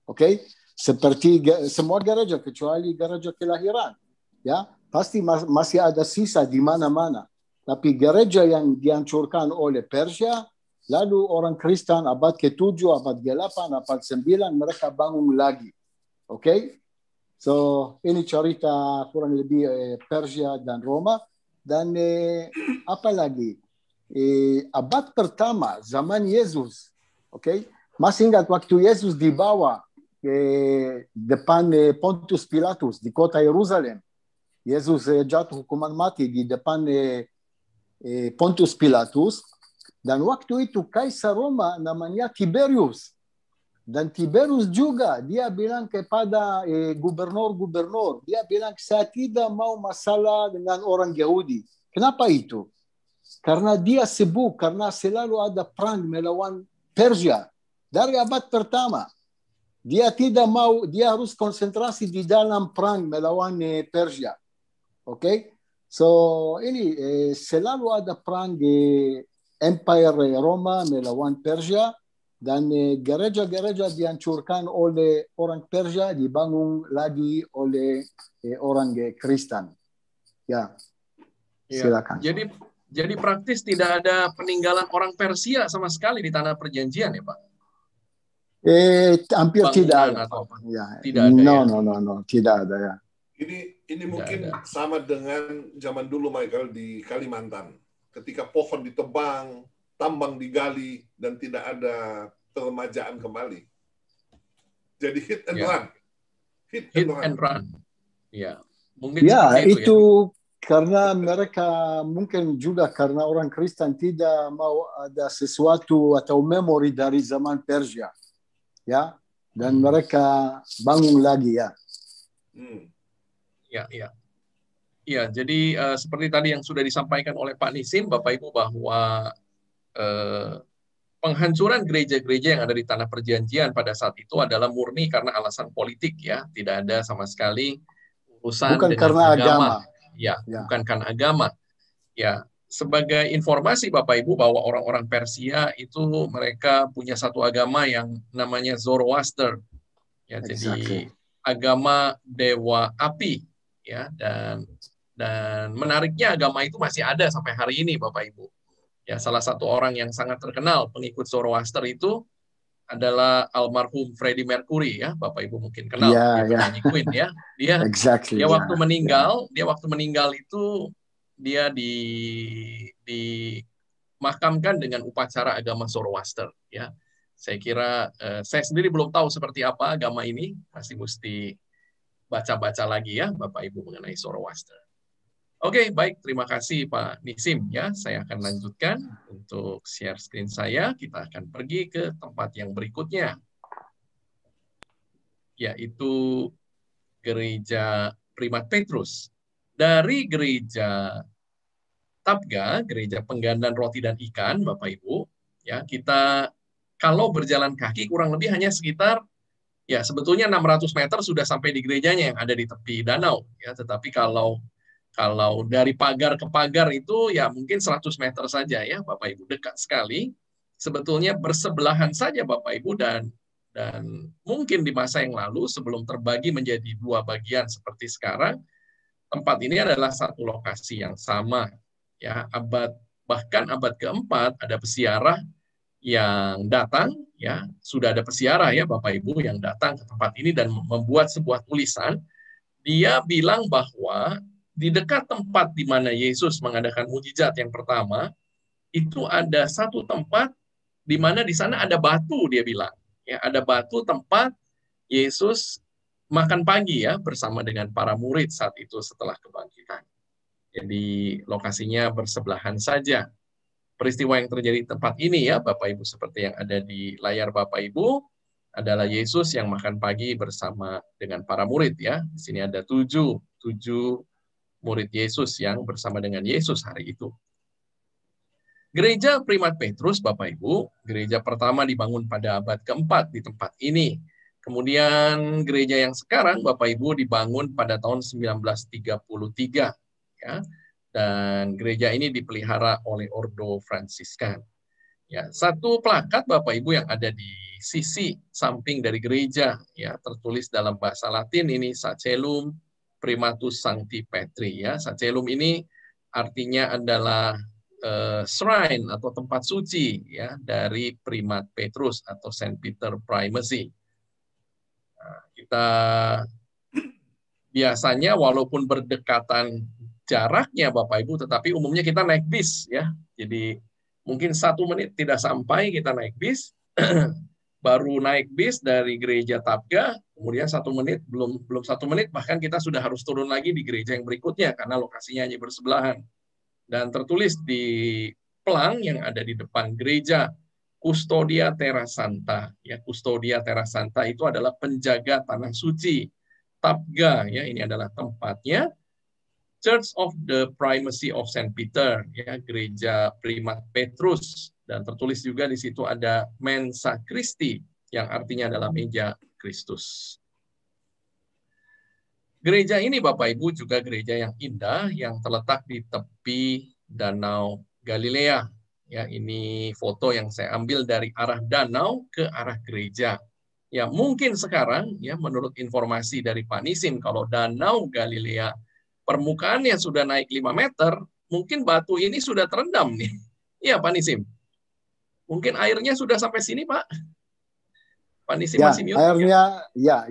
Oke? Seperti semua gereja kecuali gereja kelahiran, ya pasti masih ada sisa di mana-mana. Tapi gereja yang dihancurkan oleh Persia, lalu orang Kristen abad ke-7, abad ke-8, abad 9 mereka bangun lagi. Oke? So ini cerita kurang lebih Persia dan Roma. Dan apa lagi? Abad pertama zaman Yesus, oke? Masih ingat waktu Yesus dibawa depan Pontius Pilatus di kota Yerusalem. Yesus jatuh hukuman mati di depan Pontius Pilatus, dan waktu itu Kaisar Roma namanya Tiberius. Dan Tiberius juga dia bilang kepada gubernur, dia bilang saya tidak mau masalah dengan orang Yahudi. Kenapa itu? Karena dia sibuk, karena selalu ada perang melawan Persia dari abad pertama. Dia tidak mau, dia harus konsentrasi di dalam perang melawan Persia. Oke? So, ini selalu ada perang di Empire Roma melawan Persia, dan gereja-gereja dihancurkan oleh orang Persia, dibangun lagi oleh orang Kristen. Ya, silakan. Jadi praktis tidak ada peninggalan orang Persia sama sekali di tanah perjanjian, ya, Pak? Hampir tidak ada. Ya. Tidak ada. No, tidak ada, ya. Ini mungkin ada. Sama dengan zaman dulu, Michael, di Kalimantan. Ketika pohon ditebang, tambang digali, dan tidak ada peremajaan kembali. Jadi hit and run. Hit and run. Ya, mungkin itu ya. Karena mereka mungkin juga karena orang Kristen tidak mau ada sesuatu atau memori dari zaman Persia. Ya, dan mereka bangun lagi, ya. Ya, jadi seperti tadi yang sudah disampaikan oleh Pak Nisim, Bapak Ibu, bahwa penghancuran gereja-gereja yang ada di tanah perjanjian pada saat itu adalah murni karena alasan politik, ya, tidak ada sama sekali urusan bukan dengan karena agama. Ya, bukan karena agama. Ya, sebagai informasi Bapak Ibu bahwa orang-orang Persia itu mereka punya satu agama yang namanya Zoroaster. Ya, jadi agama dewa api, ya, dan menariknya agama itu masih ada sampai hari ini, Bapak Ibu. Ya, salah satu orang yang sangat terkenal pengikut Zoroaster itu adalah almarhum Freddie Mercury, ya, Bapak Ibu mungkin kenal, penyanyi Queen, ya. Dia waktu meninggal itu dia dimakamkan dengan upacara agama Zoroaster. Ya, saya kira saya sendiri belum tahu seperti apa agama ini, masih mesti baca-baca lagi ya Bapak Ibu mengenai Zoroaster. Oke, baik, terima kasih Pak Nisim ya. Saya akan lanjutkan untuk share screen saya. Kita akan pergi ke tempat yang berikutnya, yaitu Gereja Primat Petrus. Dari Gereja Tabga, Gereja Penggandan Roti dan Ikan, Bapak Ibu, ya, kita kalau berjalan kaki kurang lebih hanya sekitar ya sebetulnya 600 meter sudah sampai di gerejanya yang ada di tepi danau ya, tetapi kalau dari pagar ke pagar itu ya mungkin 100 meter saja ya Bapak Ibu, dekat sekali. Sebetulnya bersebelahan saja Bapak Ibu, dan mungkin di masa yang lalu sebelum terbagi menjadi dua bagian seperti sekarang, tempat ini adalah satu lokasi yang sama ya. Bahkan abad keempat ada pesiarah yang datang ya, sudah ada pesiarah ya Bapak Ibu yang datang ke tempat ini dan membuat sebuah tulisan. Dia bilang bahwa di dekat tempat di mana Yesus mengadakan mujizat yang pertama, itu ada satu tempat di mana di sana ada batu, dia bilang. Ya, ada batu tempat Yesus makan pagi ya bersama dengan para murid saat itu setelah kebangkitan. Jadi lokasinya bersebelahan saja. Peristiwa yang terjadi di tempat ini ya Bapak Ibu, seperti yang ada di layar Bapak Ibu, adalah Yesus yang makan pagi bersama dengan para murid ya. Di sini ada tujuh murid Yesus yang bersama dengan Yesus hari itu. Gereja Primat Petrus, Bapak Ibu, gereja pertama dibangun pada abad keempat di tempat ini. Kemudian gereja yang sekarang, Bapak Ibu, dibangun pada tahun 1933. Ya. Dan gereja ini dipelihara oleh Ordo Fransiskan. Ya, satu plakat Bapak Ibu yang ada di sisi samping dari gereja, ya, tertulis dalam bahasa Latin ini Sacellum Primatus Sancti Petri ya. Sacellum ini artinya adalah shrine atau tempat suci ya dari Primat Petrus atau Saint Peter Primacy. Nah, kita biasanya walaupun berdekatan jaraknya Bapak Ibu, tetapi umumnya kita naik bis ya. Jadi mungkin 1 menit tidak sampai kita naik bis. Baru naik bis dari gereja Tabga, kemudian 1 menit, belum 1 menit, bahkan kita sudah harus turun lagi di gereja yang berikutnya, karena lokasinya hanya bersebelahan. Dan tertulis di pelang yang ada di depan gereja, Custodia Terra Santa. Ya, Custodia Terra Santa itu adalah penjaga tanah suci. Tabga, ya, ini adalah tempatnya. Church of the Primacy of Saint Peter, ya, gereja Primat Petrus. Dan tertulis juga di situ ada Mensa Christi, yang artinya adalah meja Kristus. Gereja ini Bapak Ibu juga gereja yang indah, yang terletak di tepi Danau Galilea. Ya, ini foto yang saya ambil dari arah danau ke arah gereja. Ya, mungkin sekarang, ya, menurut informasi dari Pak Nisim, kalau Danau Galilea permukaannya sudah naik 5 meter, mungkin batu ini sudah terendam nih. Iya, Pak Nisim. Mungkin airnya sudah sampai sini, Pak. Pak Nisim ya, masih mute? Airnya, ya.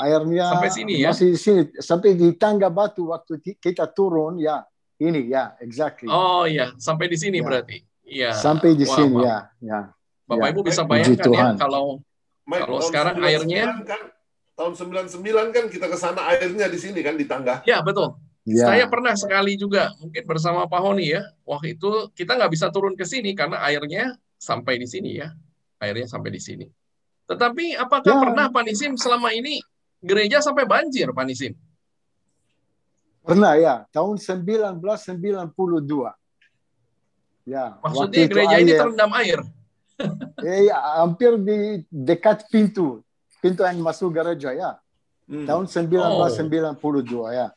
Airnya sampai sini ya? Masih di sini, sampai di tangga batu waktu kita turun, ya. Ini, ya, exactly. Oh, ya, sampai di sini ya. Berarti. Ya. Sampai di sini, ya. Bapak ya. Ibu bisa bayangkan ya, kalau sekarang airnya... Kan, tahun 99 kan kita ke sana airnya di sini kan, di tangga. Ya, betul. Ya. Saya pernah sekali juga, mungkin bersama Pak Honi ya, waktu itu kita nggak bisa turun ke sini karena airnya sampai di sini ya. Airnya sampai di sini. Tetapi apakah pernah Pak Nisim selama ini gereja sampai banjir, Pak Nisim? Pernah ya, tahun 1992. Ya, maksudnya gereja ini terendam air? Hampir di dekat pintu yang masuk gereja ya. Tahun 1992 ya.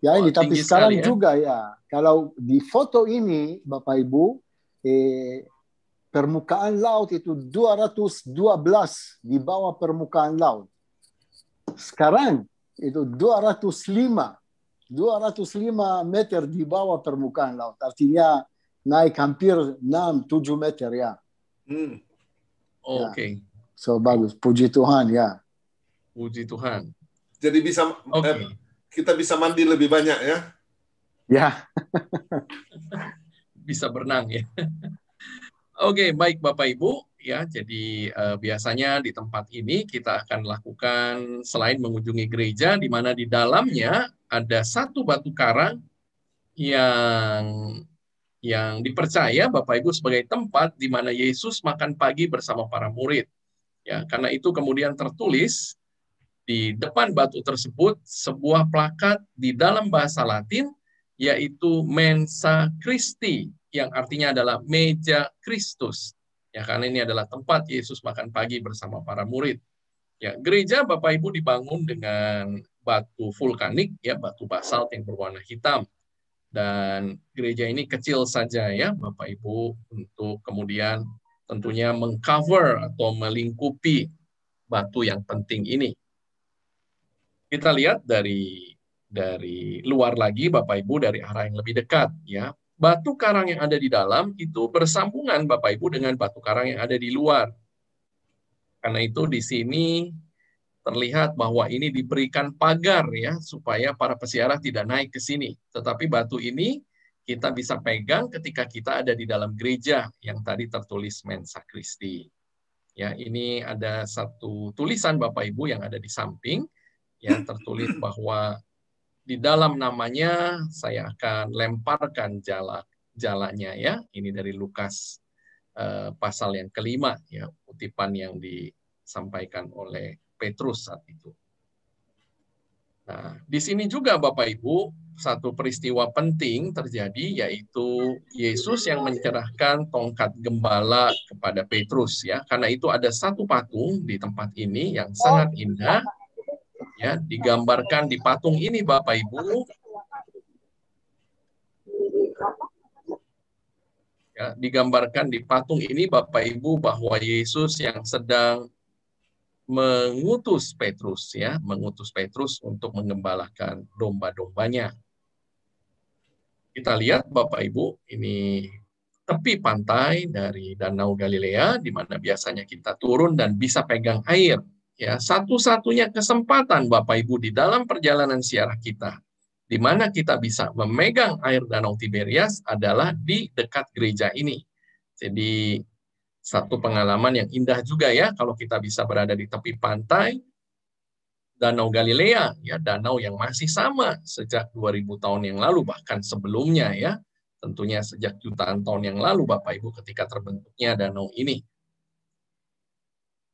Ya ini, tapi sekarang juga ya. Kalau di foto ini, Bapak Ibu, permukaan laut itu 212 di bawah permukaan laut. Sekarang itu 205 meter di bawah permukaan laut. Artinya naik hampir 6-7 meter ya. Oke. So bagus, puji Tuhan ya. Puji Tuhan. Jadi bisa kita bisa mandi lebih banyak ya. Ya, Bisa berenang ya. Oke, baik Bapak Ibu, ya. Jadi biasanya di tempat ini kita akan lakukan selain mengunjungi gereja, di mana di dalamnya ada satu batu karang yang dipercaya Bapak Ibu sebagai tempat di mana Yesus makan pagi bersama para murid. Ya, karena itu kemudian tertulis di depan batu tersebut sebuah plakat di dalam bahasa Latin, yaitu Mensa Christi, yang artinya adalah meja Kristus. Ya, karena ini adalah tempat Yesus makan pagi bersama para murid. Ya, gereja Bapak Ibu dibangun dengan batu vulkanik, ya, batu basalt yang berwarna hitam. Dan gereja ini kecil saja ya Bapak Ibu, untuk kemudian tentunya mengcover atau melingkupi batu yang penting ini. Kita lihat dari luar lagi Bapak Ibu, dari arah yang lebih dekat ya. Batu karang yang ada di dalam itu bersambungan Bapak Ibu dengan batu karang yang ada di luar. Karena itu di sini terlihat bahwa ini diberikan pagar ya, supaya para peziarah tidak naik ke sini. Tetapi batu ini kita bisa pegang ketika kita ada di dalam gereja yang tadi tertulis Mensa Christi. Ya, ini ada satu tulisan Bapak Ibu yang ada di samping yang tertulis bahwa di dalam namanya saya akan lemparkan jalannya ya. Ini dari Lukas pasal yang kelima ya, kutipan yang disampaikan oleh Petrus saat itu. Nah, di sini juga Bapak Ibu, satu peristiwa penting terjadi, yaitu Yesus yang menyerahkan tongkat gembala kepada Petrus ya. Karena itu ada satu patung di tempat ini yang sangat indah ya, digambarkan di patung ini Bapak Ibu. Ya, digambarkan di patung ini Bapak Ibu bahwa Yesus yang sedang mengutus Petrus ya, mengutus Petrus untuk menggembalakan domba-dombanya. Kita lihat Bapak Ibu, ini tepi pantai dari Danau Galilea di mana biasanya kita turun dan bisa pegang air. Ya, satu-satunya kesempatan Bapak Ibu di dalam perjalanan ziarah kita di mana kita bisa memegang air Danau Tiberias adalah di dekat gereja ini. Jadi satu pengalaman yang indah juga ya, kalau kita bisa berada di tepi pantai Danau Galilea, ya, danau yang masih sama sejak 2000 tahun yang lalu, bahkan sebelumnya ya, tentunya sejak jutaan tahun yang lalu Bapak Ibu ketika terbentuknya danau ini.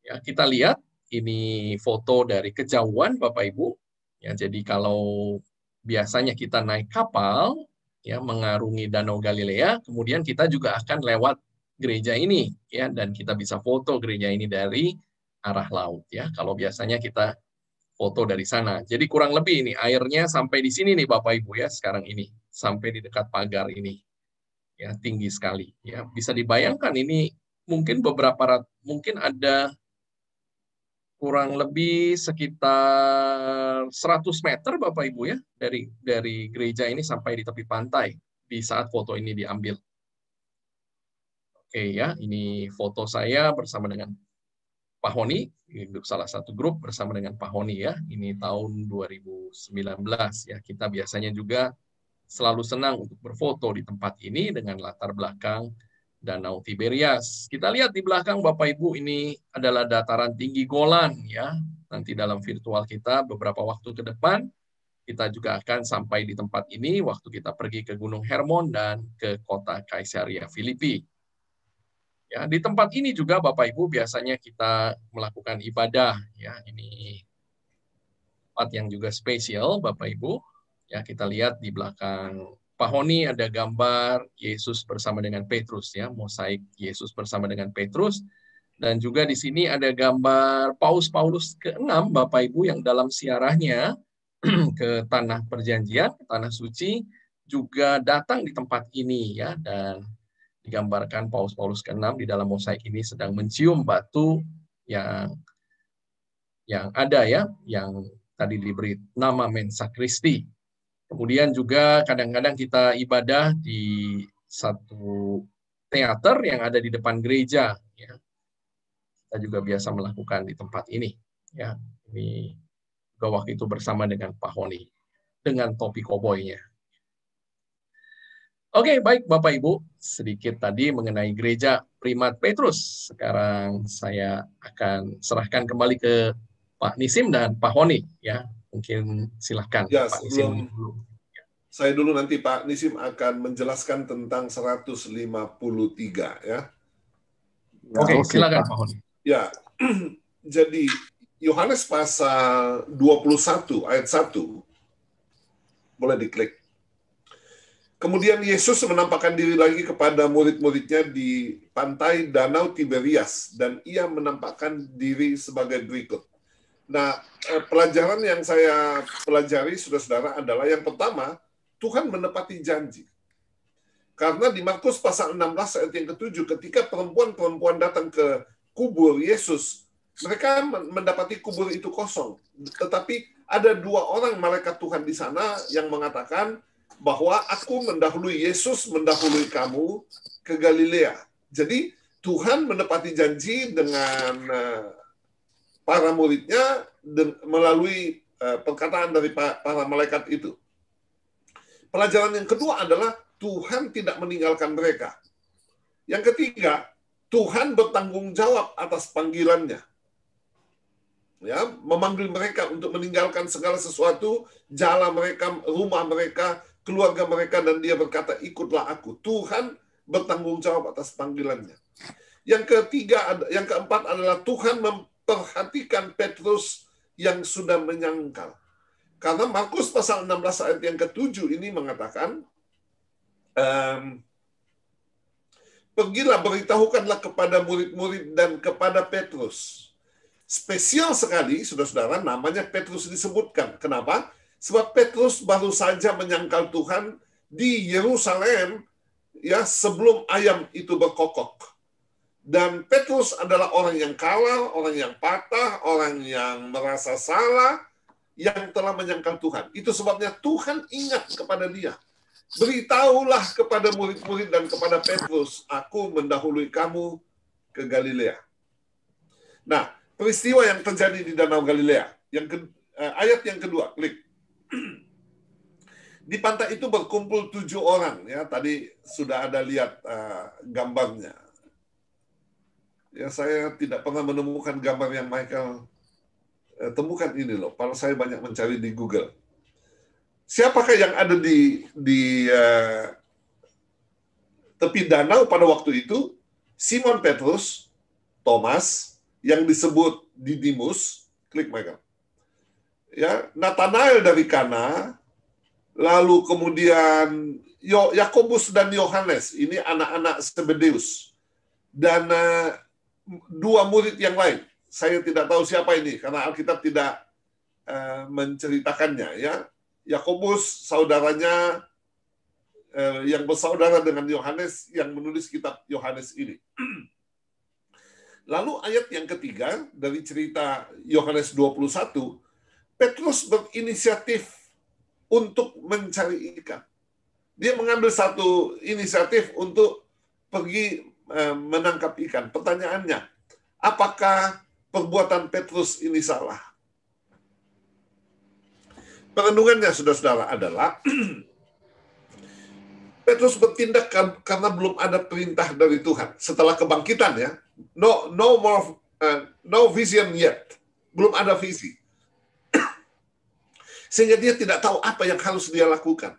Ya, kita lihat ini foto dari kejauhan Bapak Ibu. Ya, jadi kalau biasanya kita naik kapal ya mengarungi Danau Galilea, kemudian kita juga akan lewat gereja ini ya, dan kita bisa foto gereja ini dari arah laut ya. Kalau biasanya kita foto dari sana. Jadi kurang lebih ini airnya sampai di sini nih Bapak Ibu ya, sekarang ini sampai di dekat pagar ini. Ya, tinggi sekali ya. Bisa dibayangkan ini mungkin mungkin ada kurang lebih sekitar 100 meter Bapak Ibu ya dari gereja ini sampai di tepi pantai di saat foto ini diambil. Oke ya, ini foto saya bersama dengan Pak Honi, hidup salah satu grup bersama dengan Pak Honi ya. Ini tahun 2019 ya. Kita biasanya juga selalu senang untuk berfoto di tempat ini dengan latar belakang Danau Tiberias. Kita lihat di belakang Bapak Ibu, ini adalah dataran tinggi Golan ya. Nanti dalam virtual kita beberapa waktu ke depan kita juga akan sampai di tempat ini waktu kita pergi ke Gunung Hermon dan ke kota Kaisaria Filipi. Ya, di tempat ini juga Bapak Ibu biasanya kita melakukan ibadah ya. Ini tempat yang juga spesial Bapak Ibu. Ya, kita lihat di belakang Pak Honi ada gambar Yesus bersama dengan Petrus ya, mosaik Yesus bersama dengan Petrus. Dan juga di sini ada gambar Paus Paulus ke-6 Bapak Ibu yang dalam siarahnya ke tanah perjanjian, ke tanah suci juga datang di tempat ini ya, dan digambarkan Paus Paulus ke-6 di dalam mosaik ini sedang mencium batu yang ada ya, yang tadi diberi nama Mensa Christi. Kemudian juga kadang-kadang kita ibadah di satu teater yang ada di depan gereja ya. Kita juga biasa melakukan di tempat ini ya. Ini juga waktu itu bersama dengan Pak Honi dengan topi koboynya. Oke, baik Bapak Ibu. Sedikit tadi mengenai gereja Primat Petrus. Sekarang saya akan serahkan kembali ke Pak Nisim dan Pak Honi. Ya, mungkin silahkan Ya, Pak Nisim sebelum dulu. saya dulu, nanti Pak Nisim akan menjelaskan tentang 153 ya. Oke, silakan Pak Honi. Ya, jadi Yohanes pasal 21 ayat 1, boleh diklik. Kemudian Yesus menampakkan diri lagi kepada murid-muridnya di pantai Danau Tiberias, dan ia menampakkan diri sebagai berikut. Nah, pelajaran yang saya pelajari, saudara-saudara, adalah yang pertama, Tuhan menepati janji. Karena di Markus pasal 16 ayat yang ke-7, ketika perempuan-perempuan datang ke kubur Yesus, mereka mendapati kubur itu kosong. Tetapi ada 2 orang malaikat Tuhan di sana yang mengatakan bahwa aku mendahului Yesus, mendahului kamu ke Galilea. Jadi Tuhan menepati janji dengan para muridnya melalui perkataan dari para malaikat itu. Pelajaran yang kedua adalah Tuhan tidak meninggalkan mereka. Yang ketiga, Tuhan bertanggung jawab atas panggilannya. Ya, memanggil mereka untuk meninggalkan segala sesuatu, jalan mereka, rumah mereka, keluarga mereka, dan dia berkata, ikutlah aku. Tuhan bertanggung jawab atas panggilannya. Yang keempat adalah Tuhan memperhatikan Petrus yang sudah menyangkal. Karena Markus pasal 16 ayat yang ke-7 ini mengatakan, pergilah, beritahukanlah kepada murid-murid dan kepada Petrus. Spesial sekali, saudara-saudara, namanya Petrus disebutkan. Kenapa? Sebab Petrus baru saja menyangkal Tuhan di Yerusalem, ya, sebelum ayam itu berkokok. Dan Petrus adalah orang yang kalah, orang yang patah, orang yang merasa salah, yang telah menyangkal Tuhan. Itu sebabnya Tuhan ingat kepada dia. Beritahulah kepada murid-murid dan kepada Petrus, aku mendahului kamu ke Galilea. Nah, peristiwa yang terjadi di Danau Galilea. Ayat yang kedua, klik. Di pantai itu berkumpul 7 orang. Ya, tadi sudah ada lihat gambarnya. Ya, saya tidak pernah menemukan gambar yang Michael temukan ini loh. Padahal saya banyak mencari di Google. Siapakah yang ada di tepi danau pada waktu itu? Simon Petrus, Thomas, yang disebut Didimus, klik Michael. Ya, Nathanael dari Kana, lalu kemudian Yakobus dan Yohanes, ini anak-anak Zebedeus, dan 2 murid yang lain. Saya tidak tahu siapa ini karena Alkitab tidak menceritakannya. Ya, Yakobus saudaranya yang bersaudara dengan Yohanes yang menulis kitab Yohanes ini. Lalu ayat yang ketiga dari cerita Yohanes 21, Petrus berinisiatif untuk mencari ikan. Dia mengambil satu inisiatif untuk pergi menangkap ikan. Pertanyaannya, apakah perbuatan Petrus ini salah? Perenungannya, saudara-saudara, adalah Petrus bertindak karena belum ada perintah dari Tuhan. Setelah kebangkitan, ya, no vision yet. Belum ada visi. Sehingga dia tidak tahu apa yang harus dia lakukan.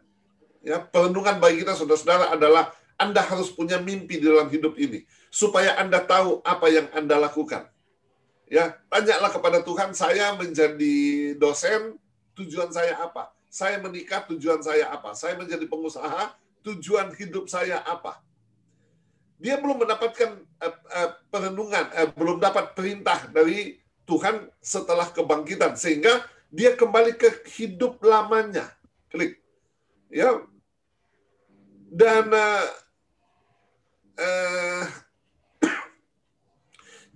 Ya, perenungan bagi kita, saudara-saudara, adalah Anda harus punya mimpi di dalam hidup ini. Supaya Anda tahu apa yang Anda lakukan. Ya, tanyalah kepada Tuhan, saya menjadi dosen, tujuan saya apa? Saya menikah, tujuan saya apa? Saya menjadi pengusaha, tujuan hidup saya apa? Dia belum mendapatkan perenungan, belum dapat perintah dari Tuhan setelah kebangkitan. Sehingga dia kembali ke hidup lamanya. Klik. Ya. Dan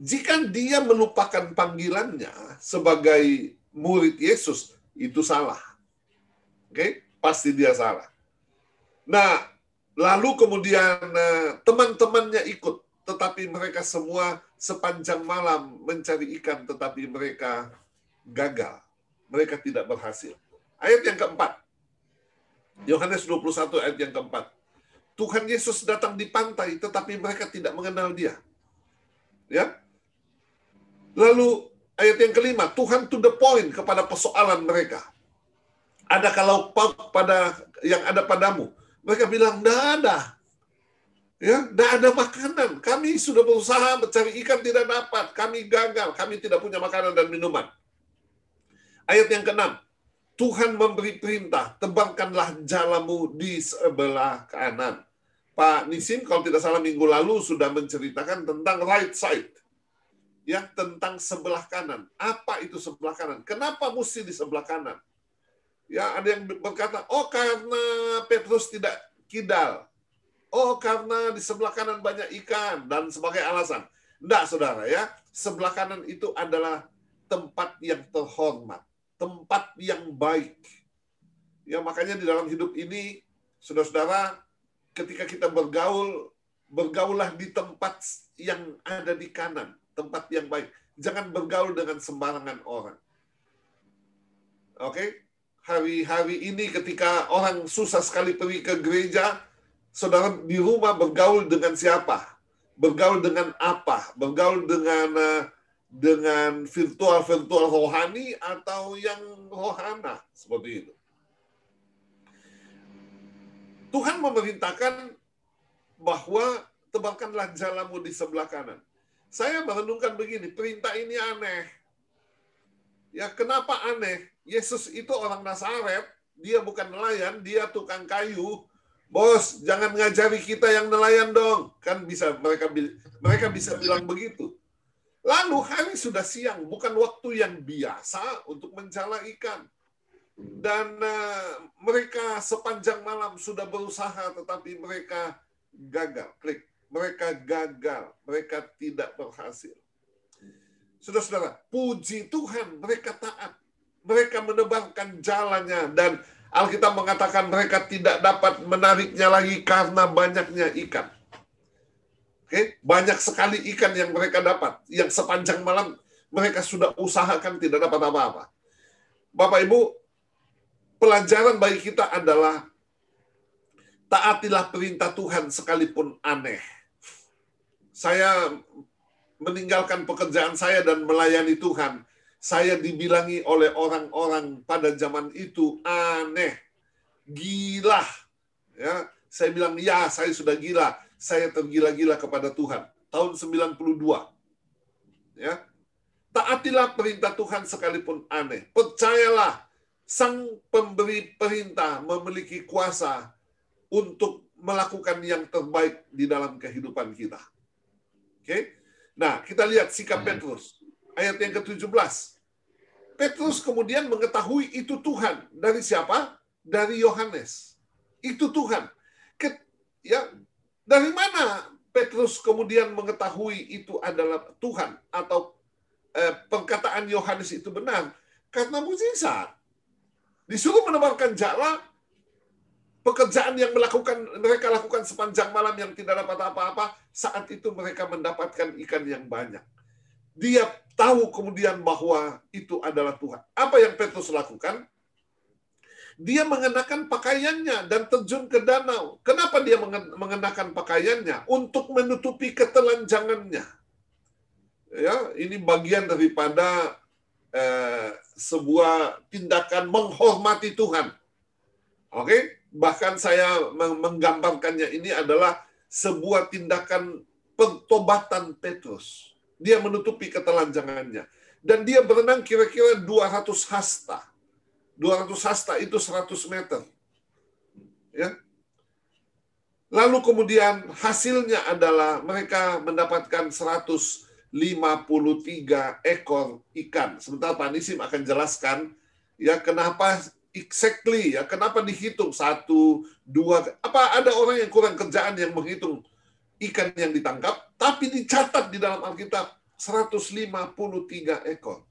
jika dia melupakan panggilannya sebagai murid Yesus, itu salah. Oke? Pasti dia salah. Nah, lalu kemudian teman-temannya ikut, tetapi mereka semua sepanjang malam mencari ikan, tetapi mereka gagal. Mereka tidak berhasil. Ayat yang keempat. Yohanes 21 ayat yang keempat. Tuhan Yesus datang di pantai, tetapi mereka tidak mengenal Dia. Ya. Lalu ayat yang kelima, Tuhan to the point kepada persoalan mereka. Adakah lauk pauk pada yang ada padamu? Mereka bilang, tidak ada. Ya, tidak ada makanan. Kami sudah berusaha mencari ikan, tidak dapat. Kami gagal. Kami tidak punya makanan dan minuman. Ayat yang keenam, Tuhan memberi perintah, tebalkanlah jalamu di sebelah kanan. Pak Nisim, kalau tidak salah minggu lalu sudah menceritakan tentang right side. Ya, tentang sebelah kanan. Apa itu sebelah kanan? Kenapa mesti di sebelah kanan? Ya, ada yang berkata, oh karena Petrus tidak kidal. Oh karena di sebelah kanan banyak ikan dan sebagai alasan. Tidak, saudara ya. Sebelah kanan itu adalah tempat yang terhormat, tempat yang baik. Ya, makanya di dalam hidup ini, saudara-saudara, ketika kita bergaul, bergaullah di tempat yang ada di kanan, tempat yang baik. Jangan bergaul dengan sembarangan orang. Oke? Hari-hari ini ketika orang susah sekali pergi ke gereja, saudara di rumah bergaul dengan siapa? Bergaul dengan apa? Bergaul dengan virtual rohani atau yang rohana, seperti itu. Tuhan memerintahkan bahwa tebalkanlah jalamu di sebelah kanan. Saya merenungkan begini, perintah ini aneh. Ya, kenapa aneh? Yesus itu orang Nazaret, dia bukan nelayan, dia tukang kayu. Bos, jangan ngajari kita yang nelayan dong. Kan bisa mereka bisa bilang begitu. Lalu hari sudah siang, bukan waktu yang biasa untuk menjala ikan. Dan mereka sepanjang malam sudah berusaha, tetapi mereka gagal. Mereka gagal, mereka tidak berhasil. Saudara-saudara, puji Tuhan, mereka taat. Mereka menebalkan jalannya, dan Alkitab mengatakan mereka tidak dapat menariknya lagi karena banyaknya ikan. Oke, banyak sekali ikan yang mereka dapat, yang sepanjang malam mereka sudah usahakan tidak dapat apa-apa. Bapak Ibu, pelajaran bagi kita adalah taatilah perintah Tuhan sekalipun aneh. Saya meninggalkan pekerjaan saya dan melayani Tuhan. Saya dibilangi oleh orang-orang pada zaman itu aneh, gila. Ya, saya bilang, ya saya sudah gila. Saya tergila-gila kepada Tuhan. Tahun 92. Ya. Taatilah perintah Tuhan sekalipun aneh. Percayalah, Sang pemberi perintah memiliki kuasa untuk melakukan yang terbaik di dalam kehidupan kita. Oke? Nah, kita lihat sikap Petrus. Ayat yang ke-17. Petrus kemudian mengetahui itu Tuhan. Dari siapa? Dari Yohanes. Itu Tuhan. Ya, dari mana Petrus kemudian mengetahui itu adalah Tuhan? Atau perkataan Yohanes itu benar? Karena mukjizat. Disuruh menebalkan jala, pekerjaan yang mereka lakukan sepanjang malam yang tidak dapat apa-apa, saat itu mereka mendapatkan ikan yang banyak. Dia tahu kemudian bahwa itu adalah Tuhan. Apa yang Petrus lakukan? Dia mengenakan pakaiannya dan terjun ke danau. Kenapa dia mengenakan pakaiannya? Untuk menutupi ketelanjangannya. Ya, ini bagian daripada sebuah tindakan menghormati Tuhan. Oke? Bahkan saya menggambarkannya ini adalah sebuah tindakan pertobatan Petrus. Dia menutupi ketelanjangannya. Dan dia berenang kira-kira 200 hasta. 200 hasta itu 100 meter. Ya. Lalu kemudian hasilnya adalah mereka mendapatkan 153 ekor ikan. Sebentar Pak Nisim akan jelaskan ya kenapa exactly, ya kenapa dihitung 1, 2. Apa ada orang yang kurang kerjaan yang menghitung ikan yang ditangkap, tapi dicatat di dalam Alkitab 153 ekor.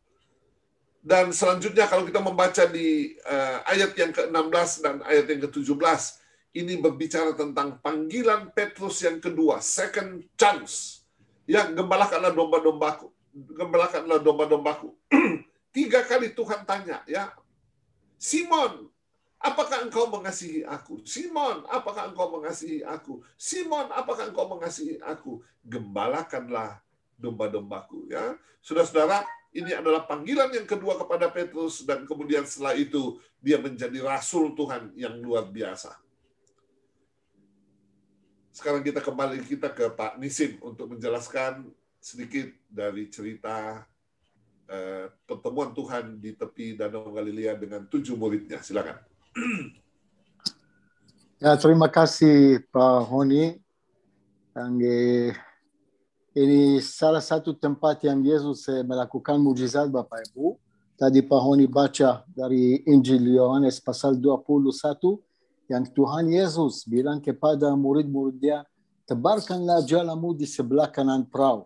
Dan selanjutnya kalau kita membaca di ayat yang ke-16 dan ayat yang ke-17, ini berbicara tentang panggilan Petrus yang kedua, second chance. Ya, gembalakanlah domba-dombaku. Gembalakanlah domba-dombaku. 3 kali Tuhan tanya, ya. Simon, apakah engkau mengasihi aku? Simon, apakah engkau mengasihi aku? Simon, apakah engkau mengasihi aku? Gembalakanlah domba-dombaku. Ya, saudara-saudara, ini adalah panggilan yang kedua kepada Petrus, dan kemudian setelah itu dia menjadi rasul Tuhan yang luar biasa. Sekarang kita kembali ke Pak Nisim untuk menjelaskan sedikit dari cerita pertemuan Tuhan di tepi Danau Galilea dengan 7 muridnya. Silakan. Ya, terima kasih Pak Honi. Ini salah satu tempat yang Yesus melakukan mujizat, Bapak Ibu. Tadi Pak Honi baca dari Injil Yohanes pasal 21, yang Tuhan Yesus bilang kepada murid-muridnya, tebarkanlah jalamu di sebelah kanan perahu.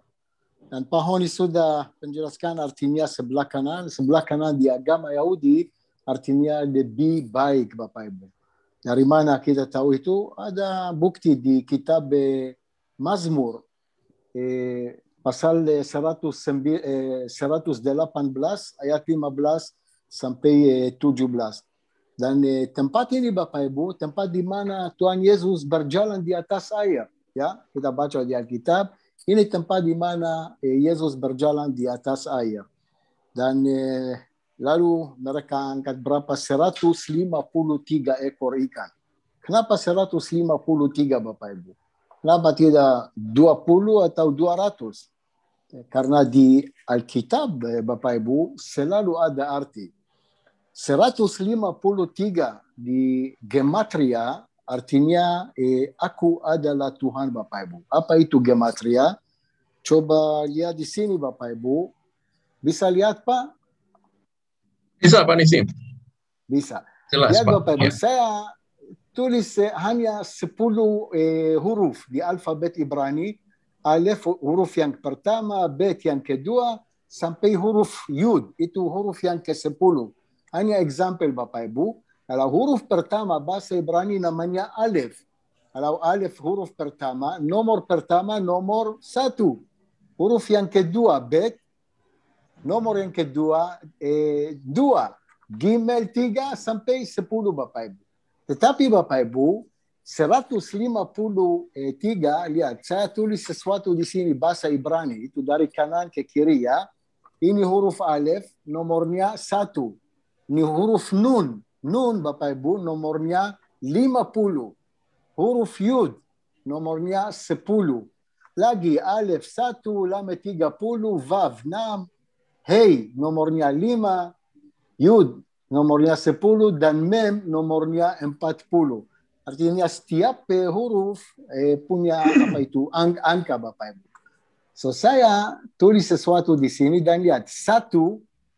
Dan Pak Honi sudah menjelaskan artinya sebelah kanan. Sebelah kanan di agama Yahudi artinya lebih baik, Bapak Ibu. Dari mana kita tahu itu? Ada bukti di kitab Mazmur, pasal 118 ayat 15 sampai 17. Dan tempat ini, Bapak Ibu, tempat di mana Tuhan Yesus berjalan di atas air. Ya, kita baca di Alkitab, ini tempat di mana Yesus berjalan di atas air. Dan lalu mereka angkat berapa? 153 ekor ikan. Kenapa 153, Bapak Ibu? Kenapa tidak 20 atau 200? Karena di Alkitab, Bapak Ibu, selalu ada arti. 153 di gematria artinya aku adalah Tuhan, Bapak Ibu. Apa itu gematria? Coba lihat di sini, Bapak Ibu. Bisa lihat, Pak? Bisa, Pak Nisim. Bisa. Jelas, lihat, Pak. Bapak Ibu. Ya. Saya tulis hanya 10 huruf di alfabet Ibrani. Alef huruf yang pertama, Bet yang kedua, sampai huruf Yud. Itu huruf yang ke-10. Hanya example, Bapak Ibu. Kalau huruf pertama bahasa Ibrani namanya Alef. Kalau Alef huruf pertama, nomor 1. Huruf yang kedua Bet, nomor yang kedua 2, Gimel 3 sampai 10, Bapak Ibu. Tetapi Bapak Ibu, 153, lihat, saya tulis sesuatu di sini bahasa Ibrani, itu dari kanan ke kiri ya. Ini huruf Alef, nomornya 1. Ini huruf Nun. Nun, Bapak Ibu, nomornya 50. Huruf Yud, nomornya 10. Lagi Alef 1, Lamet 30, Vav 6, Hei, nomornya 5, Yud, nomornya 10, dan Mem, nomornya 40. Artinya setiap huruf punya apa itu angka, Bapak Ibu. So saya tulis sesuatu di sini dan lihat 1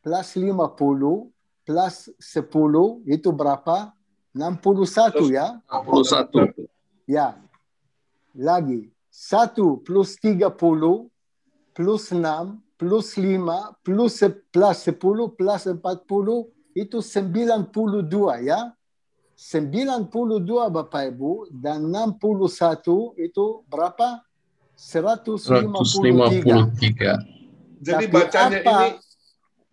plus 50 plus 10 itu berapa? 61 ya? 61. Ya. Lagi 1 plus 30 plus 6 plus 5 plus 10 plus 40 itu 92 ya. 92 Bapak Ibu dan 61 itu berapa? 153. Jadi Tapi bacanya apa? ini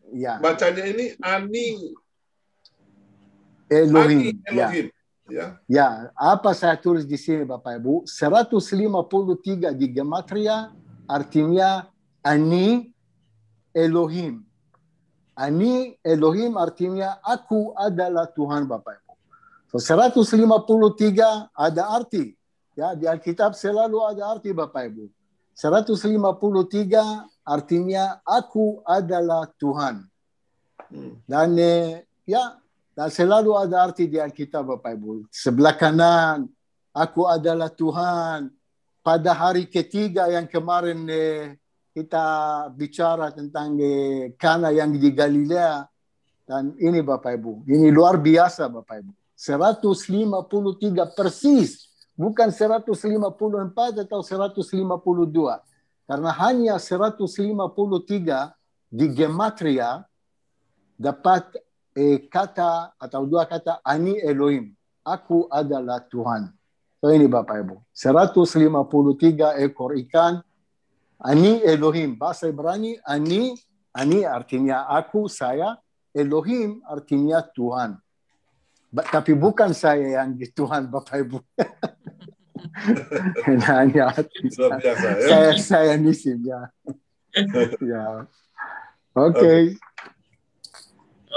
Ya. bacanya ini Ani Elohim. Elohim. Ya, apa saya tulis di sini Bapak Ibu? 153 di gematria artinya Ani Elohim. Ani Elohim artinya aku adalah Tuhan, Bapak Ibu. So 153 ada arti. Ya, di Alkitab selalu ada arti, Bapak Ibu. 153 artinya aku adalah Tuhan. Dan dan selalu ada arti di Alkitab, Bapak Ibu. Sebelah kanan, aku adalah Tuhan. Pada hari ketiga yang kemarin kita bicara tentang Kana yang di Galilea. Dan ini Bapak Ibu, ini luar biasa Bapak Ibu. 153 persis, bukan 154 atau 152. Karena hanya 153 di gematria dapat kata atau dua kata Ani Elohim. Aku adalah Tuhan. So ini Bapak Ibu. 153 ekor ikan. Ani Elohim. Bahasa Ibrani Ani artinya aku, saya. Elohim artinya Tuhan. Tapi bukan saya yang di Tuhan, Bapak Ibu. Hanya Luar biasa, ya. saya Nisim, ya. Ya. Oke.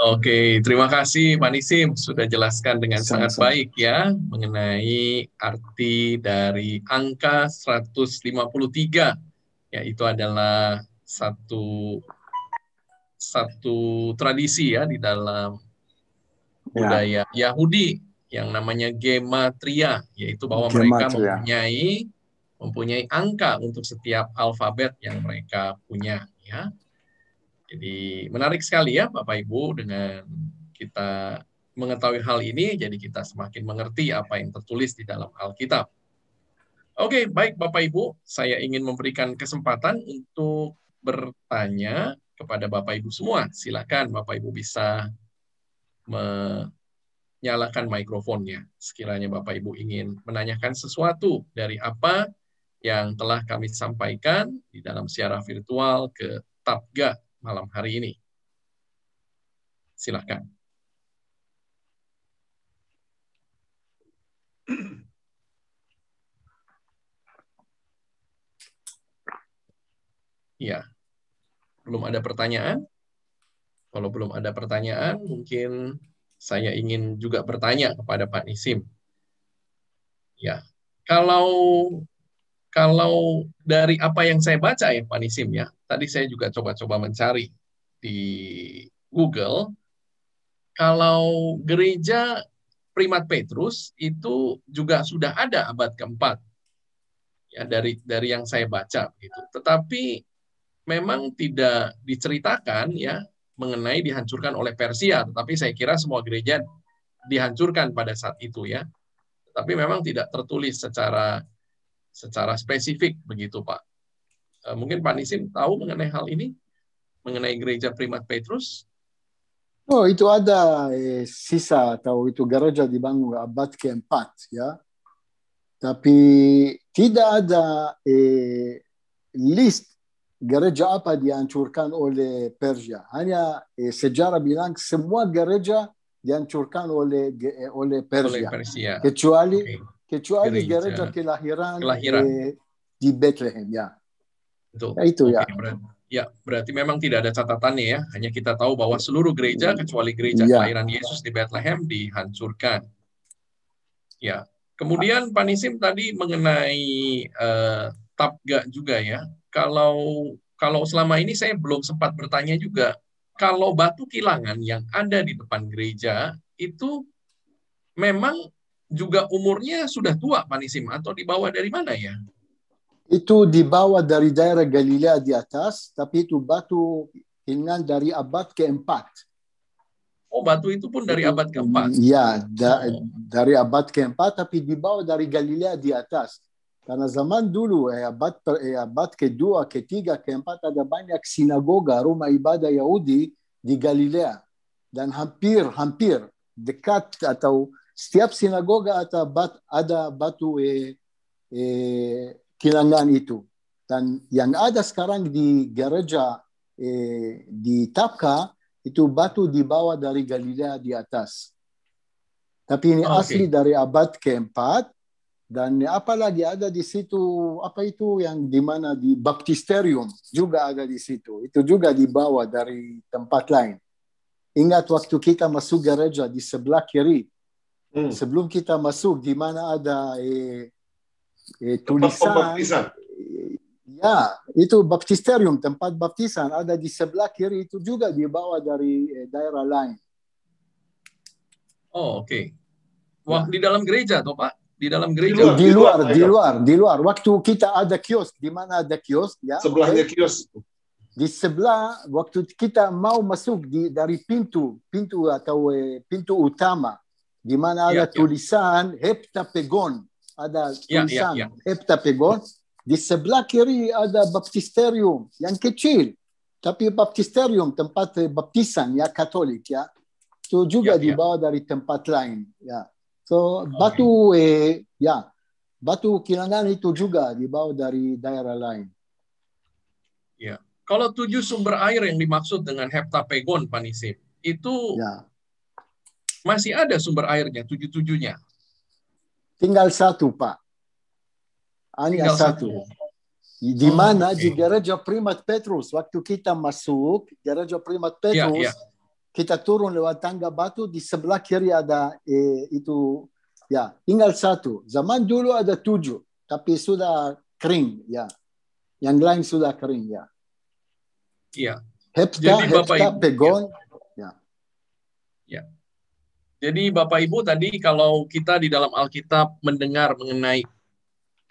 Oke, terima kasih Pak Nisim sudah jelaskan dengan sangat Sama-sama. baik ya mengenai arti dari angka 153, yaitu adalah satu tradisi ya di dalam budaya Yahudi yang namanya gematria, yaitu bahwa mereka mempunyai angka untuk setiap alfabet yang mereka punya ya. Jadi menarik sekali ya Bapak Ibu, dengan kita mengetahui hal ini, jadi kita semakin mengerti apa yang tertulis di dalam Alkitab. Oke, baik Bapak Ibu, saya ingin memberikan kesempatan untuk bertanya kepada Bapak Ibu semua. Silakan Bapak Ibu bisa menyalakan mikrofonnya. Sekiranya Bapak Ibu ingin menanyakan sesuatu dari apa yang telah kami sampaikan di dalam siaran virtual ke Tabga malam hari ini. Silakan. Ya, belum ada pertanyaan? Kalau belum ada pertanyaan, mungkin saya ingin juga bertanya kepada Pak Nisim. Ya, kalau dari apa yang saya baca ya Pak Nisim ya, tadi saya juga coba-coba mencari di Google, kalau gereja Primat Petrus itu juga sudah ada abad keempat, ya dari yang saya baca gitu. Tetapi memang tidak diceritakan ya mengenai dihancurkan oleh Persia, tetapi saya kira semua gereja dihancurkan pada saat itu ya. Tapi memang tidak tertulis secara spesifik begitu Pak. Mungkin Pak Nisim tahu mengenai hal ini, mengenai gereja Primat Petrus? Oh, itu ada sisa atau itu gereja dibangun abad keempat ya. Tapi tidak ada list gereja apa dihancurkan oleh Persia. Hanya sejarah bilang semua gereja dihancurkan oleh Persia. Kecuali gereja kelahiran di Bethlehem ya. Betul. Ya, itu ya. Berarti memang tidak ada catatannya ya. Hanya kita tahu bahwa seluruh gereja kecuali gereja kelahiran Yesus di Bethlehem dihancurkan. Ya. Kemudian Pak Nisim tadi mengenai Tabga juga ya. Kalau selama ini saya belum sempat bertanya juga, kalau batu kilangan yang ada di depan gereja itu memang juga umurnya sudah tua Pak Nisim, atau dibawa dari mana ya? Itu dibawa dari daerah Galilea di atas, tapi itu batu kilangan dari abad keempat. Oh, batu itu pun dari abad keempat? Ya, dari abad keempat, tapi dibawa dari Galilea di atas. Karena zaman dulu, abad kedua, ketiga, keempat, ada banyak sinagoga, rumah ibadah Yahudi di Galilea. Dan hampir dekat atau setiap sinagoga ada batu kilangan itu. Dan yang ada sekarang di gereja di Tabka, itu batu dibawa dari Galilea di atas. Tapi ini asli dari abad keempat. Dan apalagi ada di situ, apa itu yang di mana di baptisterium juga ada di situ. Itu juga dibawa dari tempat lain. Ingat waktu kita masuk gereja di sebelah kiri, sebelum kita masuk di mana ada tulisan. Ya, itu baptisterium, tempat baptisan ada di sebelah kiri, itu juga dibawa dari daerah lain. Oh, oke. Wah, di dalam gereja toh Pak? Di dalam gereja? Di luar. Waktu kita ada kios, di mana ada kios? Ya, sebelahnya kios. Di sebelah, waktu kita mau masuk dari pintu atau pintu utama, di mana ada tulisan heptapegon, ada tulisan heptapegon. Di sebelah kiri ada baptisterium yang kecil, tapi baptisterium tempat baptisan ya Katolik ya, itu juga dibawa dari tempat lain ya. So batu kilangan itu juga dibawa dari daerah lain. Ya, kalau 7 sumber air yang dimaksud dengan heptapegon Pak Nisim, itu masih ada sumber airnya, 7-7-nya. Tinggal satu, Pak. Hanya Tinggal satu. Di Oh, mana oke. di gereja Primat Petrus, waktu kita masuk gereja Primat Ya, Petrus, ya. kita turun lewat tangga batu, di sebelah kiri ada itu, ya, tinggal satu. Zaman dulu ada 7, tapi sudah kering, ya. Yang lain sudah kering, ya. Iya. Hepta, Jadi Bapak Hepta, Ibu, Pegon, ya. ya. Jadi Bapak Ibu tadi kalau kita di dalam Alkitab mendengar mengenai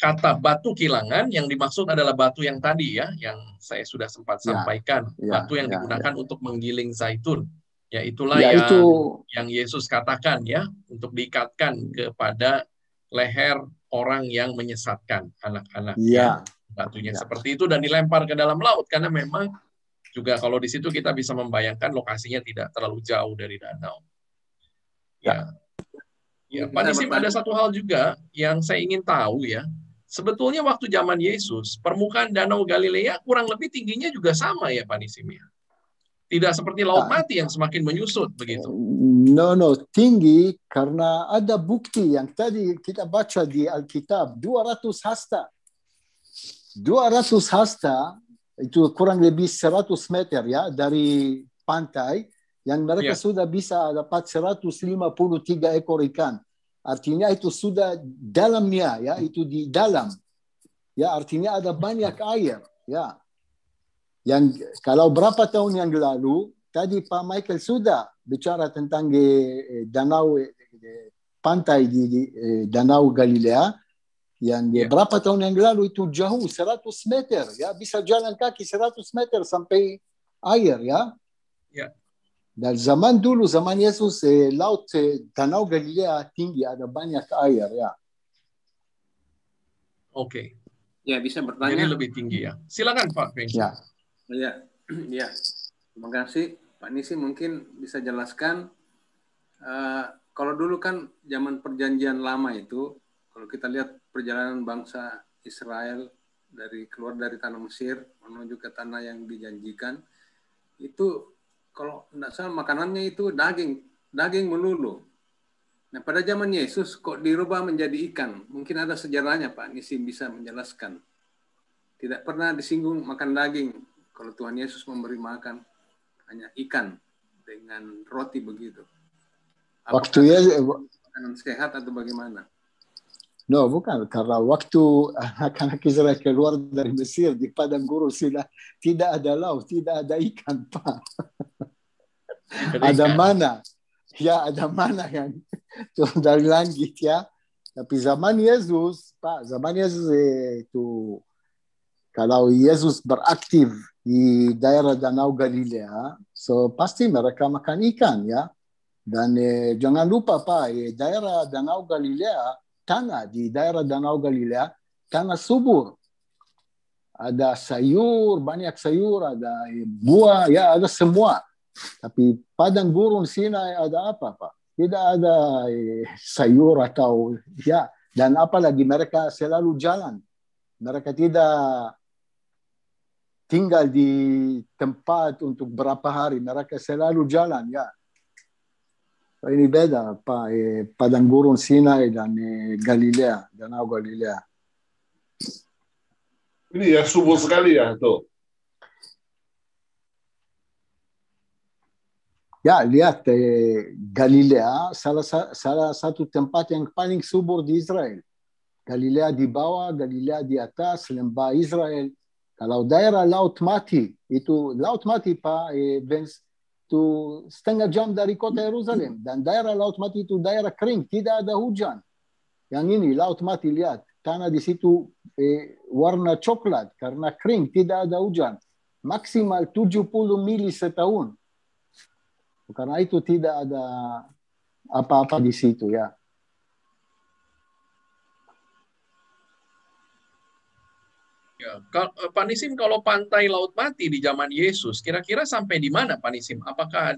kata batu kilangan, yang dimaksud adalah batu yang tadi ya, yang saya sudah sempat Ya, sampaikan, ya, batu yang ya, digunakan untuk menggiling zaitun. Ya, itulah ya, itu yang Yesus katakan ya, untuk diikatkan kepada leher orang yang menyesatkan anak-anak ya. ya, Batunya ya. seperti itu dan dilempar ke dalam laut, karena memang juga kalau di situ kita bisa membayangkan lokasinya tidak terlalu jauh dari danau. Ya. Ya, Pak Nisim, ada satu hal juga yang saya ingin tahu ya. Sebetulnya waktu zaman Yesus, permukaan Danau Galilea kurang lebih tingginya juga sama ya Pak Nisim ya. Tidak seperti Laut Mati yang semakin menyusut begitu. No, tinggi karena ada bukti yang tadi kita baca di Alkitab, 200 hasta. 200 hasta itu kurang lebih 100 meter ya dari pantai, yang mereka sudah bisa dapat 153 ekor ikan. Artinya itu sudah dalamnya ya, itu di dalam. Ya, artinya ada banyak air ya. Yang kalau berapa tahun yang lalu tadi Pak Michael sudah bicara tentang danau pantai di Danau Galilea yang berapa tahun yang lalu itu jauh 100 meter ya, bisa jalan kaki 100 meter sampai air ya. Ya. Dan zaman dulu, zaman Yesus, laut Danau Galilea tinggi, ada banyak air ya. Oke. Ya, bisa bertanya. Jadi lebih tinggi ya. Silakan Pak Feng. Ya. Ya. Terima kasih Pak Nisi, mungkin bisa jelaskan. Kalau dulu kan zaman perjanjian lama itu, kalau kita lihat perjalanan bangsa Israel keluar dari tanah Mesir menuju ke tanah yang dijanjikan, itu kalau tidak salah makanannya itu daging melulu. Nah, pada zaman Yesus kok dirubah menjadi ikan? Mungkin ada sejarahnya Pak Nisim bisa menjelaskan. Tidak pernah disinggung makan daging kalau Tuhan Yesus memberi makan hanya ikan dengan roti begitu. Apakah Waktu makanan sehat atau bagaimana? No, bukan. Karena waktu anak-anak Israel keluar dari Mesir di padang gurun tidak ada laut, tidak ada ikan, Pak. Ada mana? Ya, ada mana yang turun dari langit ya. Tapi zaman Yesus, Pak, zaman Yesus itu kalau Yesus beraktif di daerah Danau Galilea, so pasti mereka makan ikan ya. Dan jangan lupa Pak, daerah Danau Galilea, di daerah Danau Galilea, tanah subur. Ada sayur, banyak sayur, ada buah, ya ada semua. Tapi padang gurun Sinai ada apa, Pak? Tidak ada sayur atau, ya. Dan apalagi mereka selalu jalan. Mereka tidak tinggal di tempat untuk berapa hari. Mereka selalu jalan, ya. Ini beda Pak, padang gurun Sinai dan Galilea, Danau Galilea. Ini ya subur sekali ya tuh. Ya, lihat Galilea salah satu tempat yang paling subur di Israel. Galilea di bawah, Galilea di atas, lembah Israel. Kalau daerah Laut Mati, itu Laut Mati Pak, itu setengah jam dari kota Yerusalem. Dan daerah Laut Mati itu daerah kering, tidak ada hujan. Yang ini Laut Mati, lihat tanah di situ warna coklat karena kering, tidak ada hujan. Maksimal 70 mili setahun. Karena itu tidak ada apa-apa di situ ya. Ya, Pak Nisim, kalau pantai Laut Mati di zaman Yesus, kira-kira sampai di mana Pak Nisim? Apakah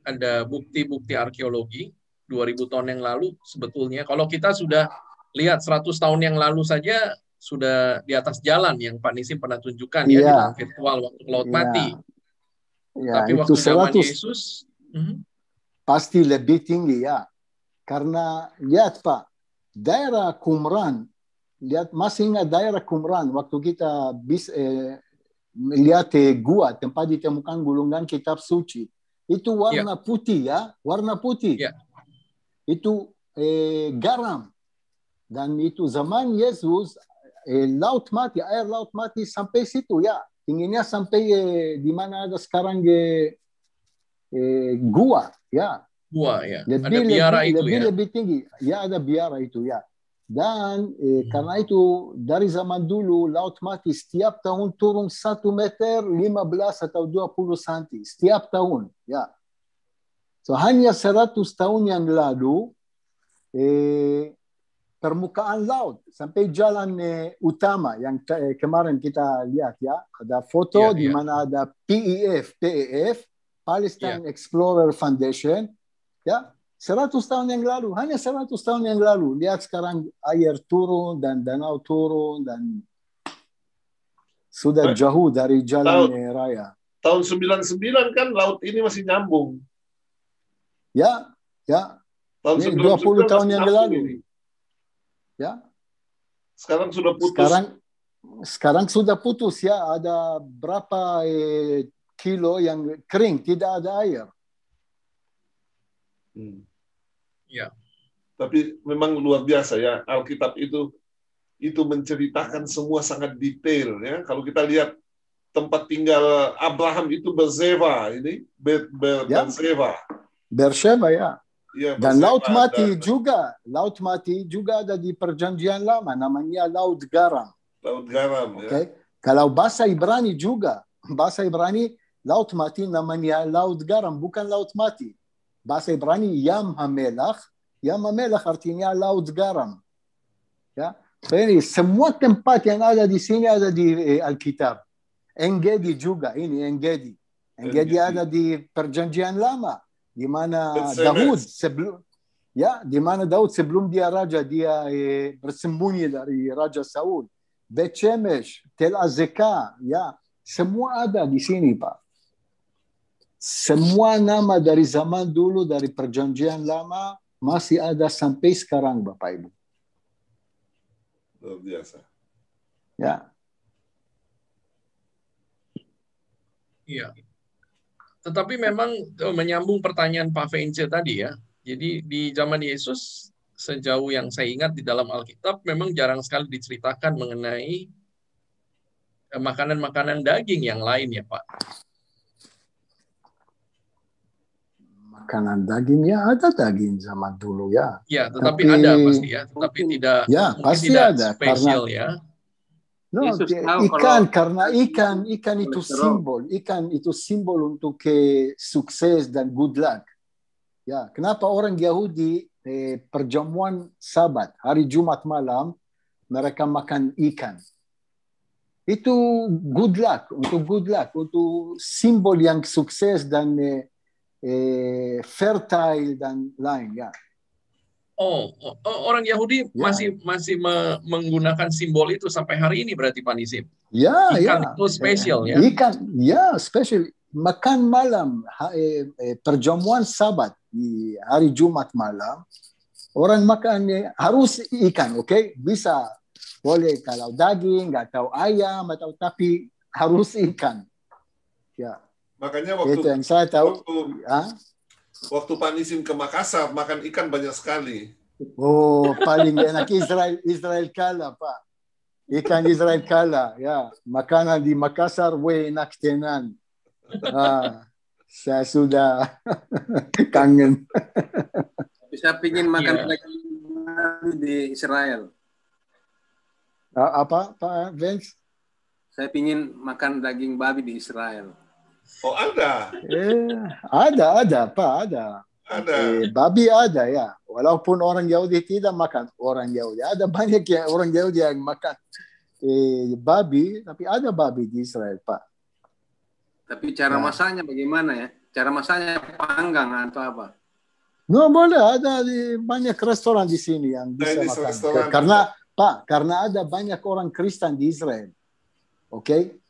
ada bukti-bukti arkeologi 2000 tahun yang lalu sebetulnya? Kalau kita sudah lihat 100 tahun yang lalu saja sudah di atas jalan yang Pak Nisim pernah tunjukkan ya di dalam virtual waktu Laut Mati. Ya, tapi waktu zaman Yesus, pasti lebih tinggi ya. Karena lihat Pak, daerah Qumran, lihat masih ingat daerah Qumran waktu kita lihat gua tempat ditemukan gulungan kitab suci. Itu warna putih ya, warna putih. Ya. Itu garam. Dan itu zaman Yesus laut mati, air laut mati sampai situ ya. Tingginya sampai di mana ada sekarang gua ya. Gua ya. Lebih, ada biara lebih tinggi. Ya ada biara itu ya. Dan karena itu dari zaman dulu laut mati setiap tahun turun 1 meter 15 atau 20 cm setiap tahun ya. So hanya 100 tahun yang lalu permukaan laut sampai jalan utama yang kemarin kita lihat ya, ada foto di mana ada PEF Palestine Explorer Foundation ya. 100 tahun yang lalu, hanya 100 tahun yang lalu. Lihat sekarang air turun dan danau turun dan sudah jauh dari jalan raya. Tahun 99 kan laut ini masih nyambung. Ya. Tahun ini 20 tahun yang lalu. Ini. Ya. Sekarang sudah putus. Sekarang sudah putus ya. Ada berapa kilo yang kering, tidak ada air. Ya. Tapi memang luar biasa ya, Alkitab itu menceritakan semua sangat detail ya. Kalau kita lihat tempat tinggal Abraham itu Berseba ini, Berseba ya. Ya, dan Laut Mati juga ada di Perjanjian Lama, namanya Laut Garam. Laut Garam ya. Kalau bahasa Ibrani juga, Laut Mati namanya Laut Garam, bukan Laut Mati. Bahasa Ibrani Yam HaMelach artinya laut garam. Ya, jadi semua tempat yang ada di sini ada di Alkitab. Engedi juga, ini Engedi ada di Perjanjian Lama, di mana Daud sebelum dia raja dia bersembunyi dari Raja Saul. Bet Shemesh, Tel Azekah, ya, semua ada di sini Pak. Semua nama dari zaman dulu, dari Perjanjian Lama, masih ada sampai sekarang, Bapak Ibu. Luar biasa. Ya. Iya. Tetapi memang menyambung pertanyaan Pak Vence tadi ya. Jadi di zaman Yesus, sejauh yang saya ingat di dalam Alkitab, memang jarang sekali diceritakan mengenai makanan-makanan daging yang lain ya Pak. Makanan daging ya, ada daging zaman dulu ya. Ya, tetapi ada pasti ya, tetapi tidak. Ya, pasti tidak ada spesial karena, ya. No, karena ikan itu simbol, untuk sukses dan good luck. Ya, kenapa orang Yahudi perjamuan Sabat hari Jumat malam mereka makan ikan? Itu good luck, untuk simbol yang sukses dan fertile dan lain ya. Orang Yahudi masih menggunakan simbol itu sampai hari ini berarti Pak Nisim. Ikan itu spesial ya. Ikan spesial. Makan malam perjamuan Sabat di hari Jumat malam orang makan harus ikan, oke? Bisa boleh kalau daging atau ayam atau tapi harus ikan. Ya. Makanya itu yang saya tahu. Waktu Pak Nisim ke Makassar makan ikan banyak sekali. Oh, paling enak Israel Kala, Pak. Ikan Israel Kala, ya. Makanan di Makassar enak tenan. Saya sudah kangen. Bisa pingin makan lagi di Israel. Apa, Pak Vence? Saya pingin makan daging babi di Israel. Oh, ada? Ada, Pak, ada. Babi ada, ya. Walaupun orang Yahudi tidak makan orang Yahudi. Ada banyak orang Yahudi yang makan babi, tapi ada babi di Israel, Pak. Tapi cara masaknya bagaimana ya? Cara masaknya panggang atau apa? No, boleh. Ada banyak restoran di sini yang bisa makan. Karena ada banyak orang Kristen di Israel. Oke?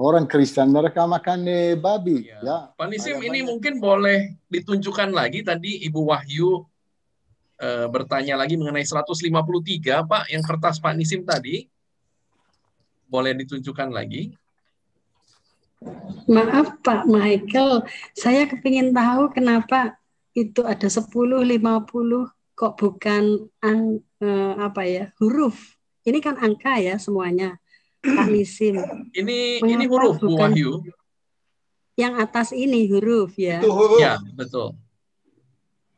orang Kristen mereka makan babi. Ya. Ya. Pak Nisim, Ada ini banyak. mungkin boleh ditunjukkan lagi tadi Ibu Wahyu bertanya lagi mengenai 153, Pak, yang kertas Pak Nisim tadi. Boleh ditunjukkan lagi? Maaf Pak Michael, saya kepingin tahu kenapa itu ada 10, 50 kok bukan huruf. Ini kan angka ya semuanya, Pak Nisim. Ini huruf, Bu Wahyu. Yang atas ini huruf ya. Itu huruf. Ya, betul.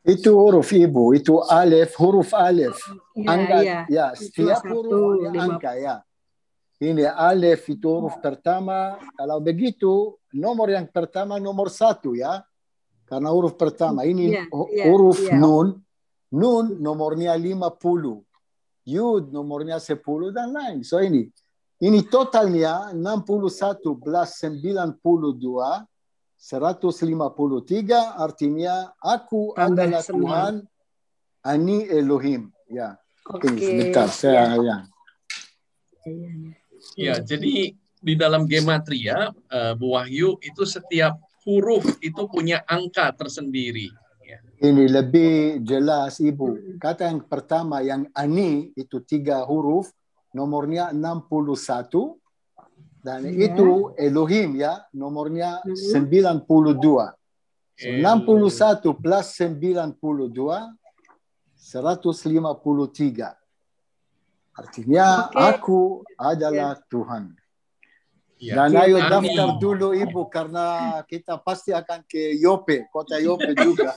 Itu huruf Ibu, itu alif, huruf alif. Ya, Angka, ya. ya, setiap 21, huruf ada angka ya. Ini alif itu huruf pertama. Kalau begitu, nomor yang pertama nomor 1 ya. Karena huruf pertama. Ini huruf nun. Nun nomornya 50. Yud nomornya 10 dan lain. So ini totalnya 61 plus 92 153, artinya aku tambah adalah semua. Tuhan, Ani Elohim. Ya. Oke. Sebentar, saya ya. Ya, jadi di dalam gematria, Bu Wahyu, itu setiap huruf itu punya angka tersendiri. Ya. Ini lebih jelas Ibu. Kata yang pertama yang Ani itu 3 huruf, nomornya 61. Dan itu Elohim ya, nomornya 92. So, 61 plus 92, 153. Artinya aku adalah Tuhan. Ya. Dan ayo daftar dulu Ibu, karena kita pasti akan ke Yope, kota Yope juga.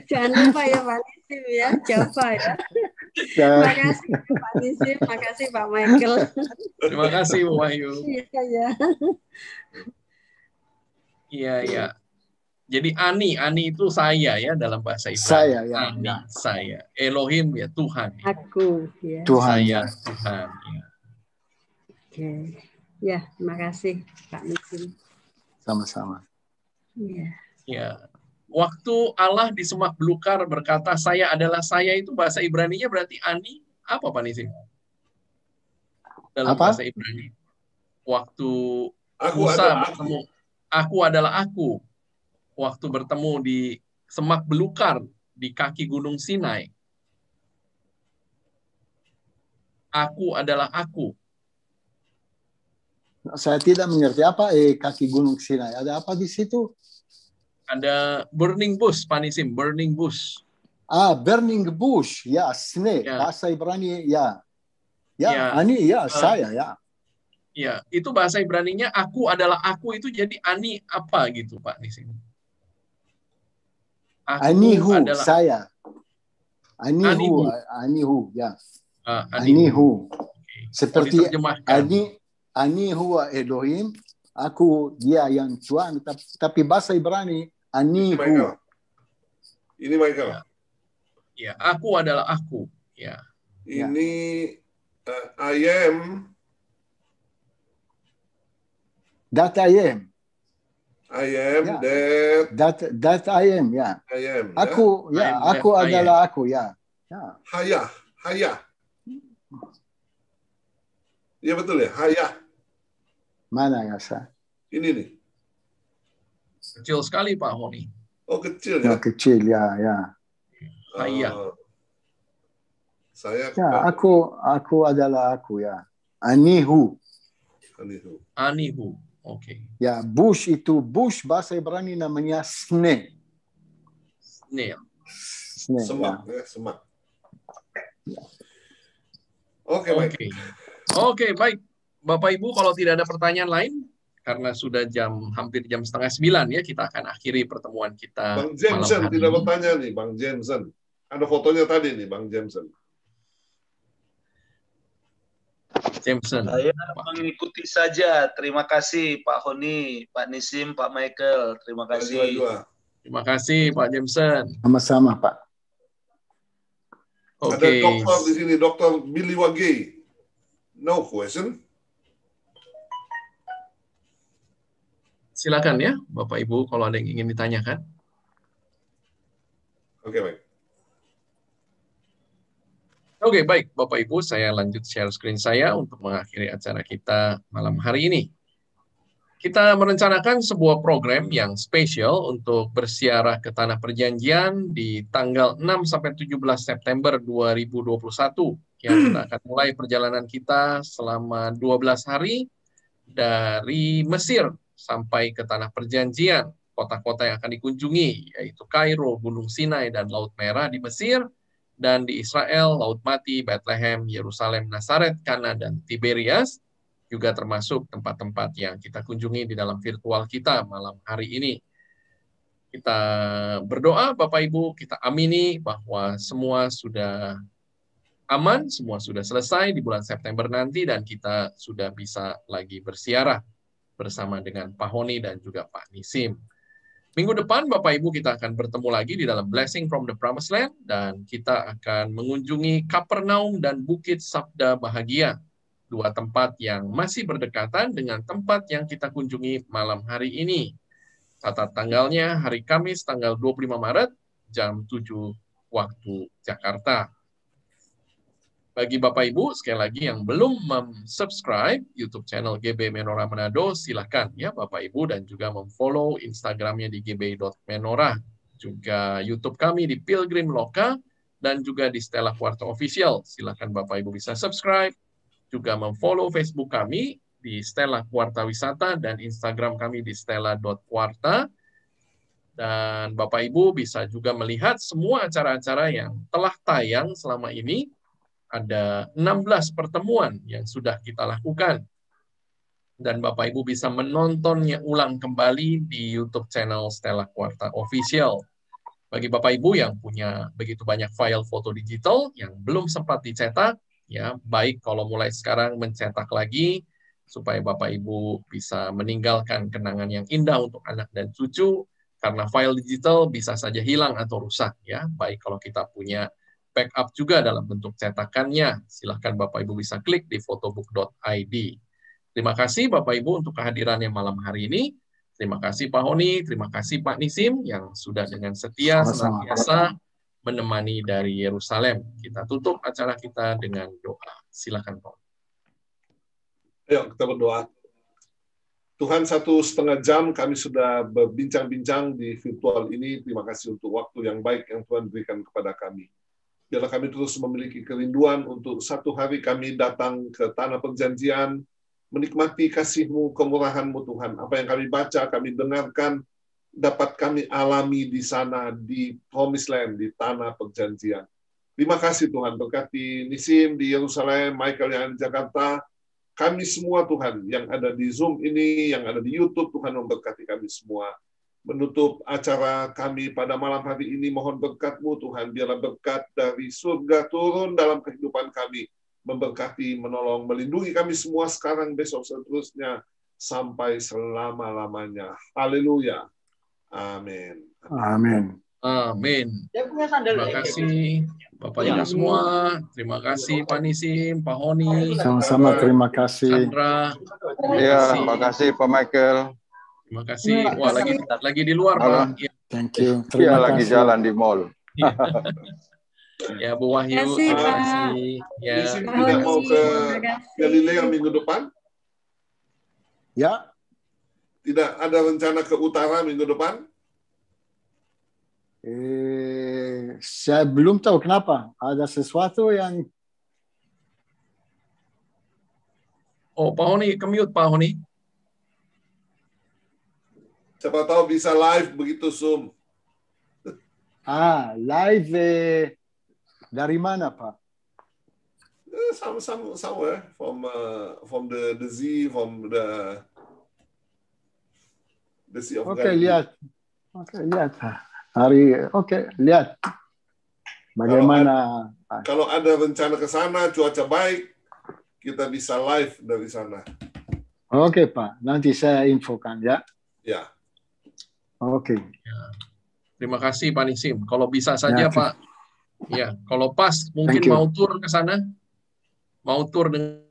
Jangan lupa ya Pak Nisim ya, Java ya. Terima kasih Pak Nisim, makasih Pak Michael. Terima kasih Bu Wahyu. Iya. Iya. Jadi Ani itu saya ya dalam bahasa Ibrani. Saya ya. Ani, saya. Elohim ya Tuhan. Ya. Aku ya. Tuhan. Saya Tuhan. Ya. Oke. Ya, terima kasih Pak Nisim. Sama-sama. Iya. Ya. Waktu Allah di semak belukar berkata saya adalah saya, itu bahasa Ibraninya berarti Ani apa Pak Nisim? Dalam bahasa Ibrani. Waktu Musa bertemu, aku adalah aku. Waktu bertemu di semak belukar di kaki Gunung Sinai. Aku adalah aku. Saya tidak mengerti apa kaki Gunung Sinai. Ada apa di situ? Ada burning bush, Pak Nisim, burning bush. Burning bush. Ya, snake. Ya. Bahasa Ibrani ya. Ya, Ya. Ani ya, saya ya. Ya, itu bahasa Ibraninya aku adalah aku, itu jadi Ani apa gitu Pak Nisim? Anihu adalah saya. Anihu ya. Anihu. Okay. Seperti Anihu Elohim, aku dia yang Tuhan, tapi bahasa Ibrani Anihu. Ini Michael. Ya, aku adalah aku. Ya. Ini I am. That I am. I am that I am ya. I am. Aku ya, aku adalah aku ya. Ya. Haya. Iya betul ya, Haya. Mana ya saya? Ini nih. Kecil sekali Pak Honi. Oh kecil ya. Kecil ya. Haya. Saya. Ya, aku adalah aku ya. Anihu. Oke. Ya, bush itu bahasa Ibrani namanya snake. Semak ya, semak. Oke, baik. Oke, baik. Bapak Ibu, kalau tidak ada pertanyaan lain, karena sudah hampir jam 8:30 ya, kita akan akhiri pertemuan kita. Bang Jameson tidak bertanya nih, Bang Jameson. Ada fotonya tadi nih, Bang Jameson. Saya mengikuti saja. Terima kasih Pak Honi, Pak Nisim, Pak Michael. Terima kasih. Terima kasih Pak Jameson. Sama-sama Pak. Ada dokter di sini, Dr. Billy Wage. No question. Silakan ya, Bapak Ibu, kalau ada yang ingin ditanyakan. Oke, baik. Oke, baik Bapak Ibu, saya lanjut share screen saya untuk mengakhiri acara kita malam hari ini. Kita merencanakan sebuah program yang spesial untuk bersiarah ke Tanah Perjanjian di tanggal 6-17 September 2021. Yang kita akan mulai perjalanan kita selama 12 hari dari Mesir sampai ke Tanah Perjanjian. Kota-kota yang akan dikunjungi yaitu Kairo, Gunung Sinai, dan Laut Merah di Mesir. Dan di Israel, Laut Mati, Bethlehem, Yerusalem, Nazaret, Kana, dan Tiberias. Juga termasuk tempat-tempat yang kita kunjungi di dalam virtual kita malam hari ini. Kita berdoa, Bapak Ibu, kita amini bahwa semua sudah aman, semua sudah selesai di bulan September nanti, dan kita sudah bisa lagi bersiarah bersama dengan Pak Honi dan juga Pak Nisim. Minggu depan, Bapak Ibu, kita akan bertemu lagi di dalam Blessing from the Promised Land, dan kita akan mengunjungi Kapernaum dan Bukit Sabda Bahagia. Dua tempat yang masih berdekatan dengan tempat yang kita kunjungi malam hari ini. Catat tanggalnya hari Kamis tanggal 25 Maret jam 7 waktu Jakarta. Bagi Bapak Ibu, sekali lagi yang belum subscribe YouTube channel GB Menora Manado, silakan ya Bapak Ibu, dan juga memfollow Instagramnya di gb.menora. Juga YouTube kami di Pilgrim Loka dan juga di Stella Quarta Official. Silakan Bapak Ibu bisa subscribe. Juga memfollow Facebook kami di Stella Quarta Wisata dan Instagram kami di stella.quarta. Dan Bapak Ibu bisa juga melihat semua acara-acara yang telah tayang selama ini. Ada 16 pertemuan yang sudah kita lakukan. Dan Bapak Ibu bisa menontonnya ulang kembali di YouTube channel Stella Quarta Official. Bagi Bapak Ibu yang punya begitu banyak file foto digital yang belum sempat dicetak, ya, baik kalau mulai sekarang mencetak lagi supaya Bapak Ibu bisa meninggalkan kenangan yang indah untuk anak dan cucu, karena file digital bisa saja hilang atau rusak, ya. Baik kalau kita punya backup juga dalam bentuk cetakannya, silahkan Bapak Ibu bisa klik di photobook.id. Terima kasih Bapak Ibu untuk kehadirannya malam hari ini. Terima kasih Pak Honi, terima kasih Pak Nisim yang sudah dengan setia senantiasa menemani dari Yerusalem. Kita tutup acara kita dengan doa. Silakan Pak. Ayo kita berdoa. Tuhan, 1,5 jam kami sudah berbincang-bincang di virtual ini. Terima kasih untuk waktu yang baik yang Tuhan berikan kepada kami. Biarlah kami terus memiliki kerinduan untuk satu hari kami datang ke Tanah Perjanjian, menikmati kasih-Mu, kemurahan-Mu Tuhan. Apa yang kami baca, kami dengarkan, dapat kami alami di sana, di Promised Land, di Tanah Perjanjian. Terima kasih Tuhan, berkati Nisim di Yerusalem, Michael yang ada di Jakarta, kami semua Tuhan, yang ada di Zoom ini, yang ada di YouTube, Tuhan memberkati kami semua. Menutup acara kami pada malam hari ini, mohon berkat-Mu Tuhan, biarlah berkat dari surga turun dalam kehidupan kami, memberkati, menolong, melindungi kami semua sekarang, besok, seterusnya, sampai selama-lamanya. Haleluya. Amin. Amin. Amin. Terima kasih Bapak Ibu semua. Terima kasih Pak Nisim, Pak Honi. Sama-sama, terima kasih. Sandra. Ya, terima kasih Pak Michael. Terima kasih. Wah, lagi di luar Pak. Ya. Thank you. Iya, lagi jalan di mall. Ya, Bu Wahyu. Terima Terima kasih, kasih. Ya. Nisim tidak mau ke Galilea minggu depan? Ya, Tidak ada rencana ke utara minggu depan? saya belum tahu kenapa. Ada sesuatu yang... Oh, Pak Honi, commute Pak Honi. Siapa tahu bisa live begitu Zoom. Live dari mana, Pak? Somewhere from the Z, from the Sea of Oke, Galilee. lihat. Lihat. Bagaimana? Kalau ada rencana ke sana, cuaca baik, kita bisa live dari sana. Oke, Pak. Nanti saya infokan ya. Ya. Oke. Ya. Terima kasih Pak Nisim. Kalau bisa saja Ya, Pak. Ya, kalau pas mungkin Thank you. mau tur ke sana. Mau tur dengan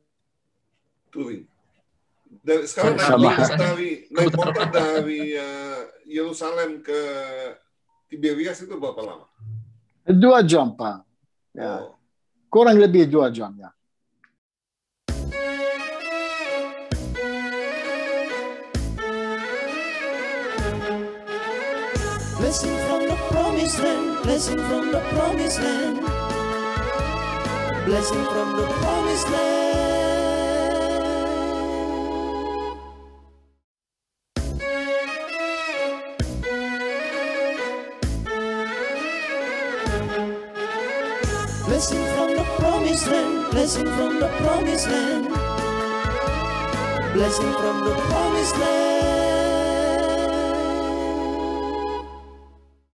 Touring. Dan sekarang Sama. naik motor dari Yerusalem ke Tiberias itu berapa lama? 2 jam, Pak. Ya. Oh. kurang lebih 2 jam ya. Blessing from the promised land, blessing from the promised land, blessing from the promised land. Blessing from the promised land, blessing from the promised land, blessing from the promised land.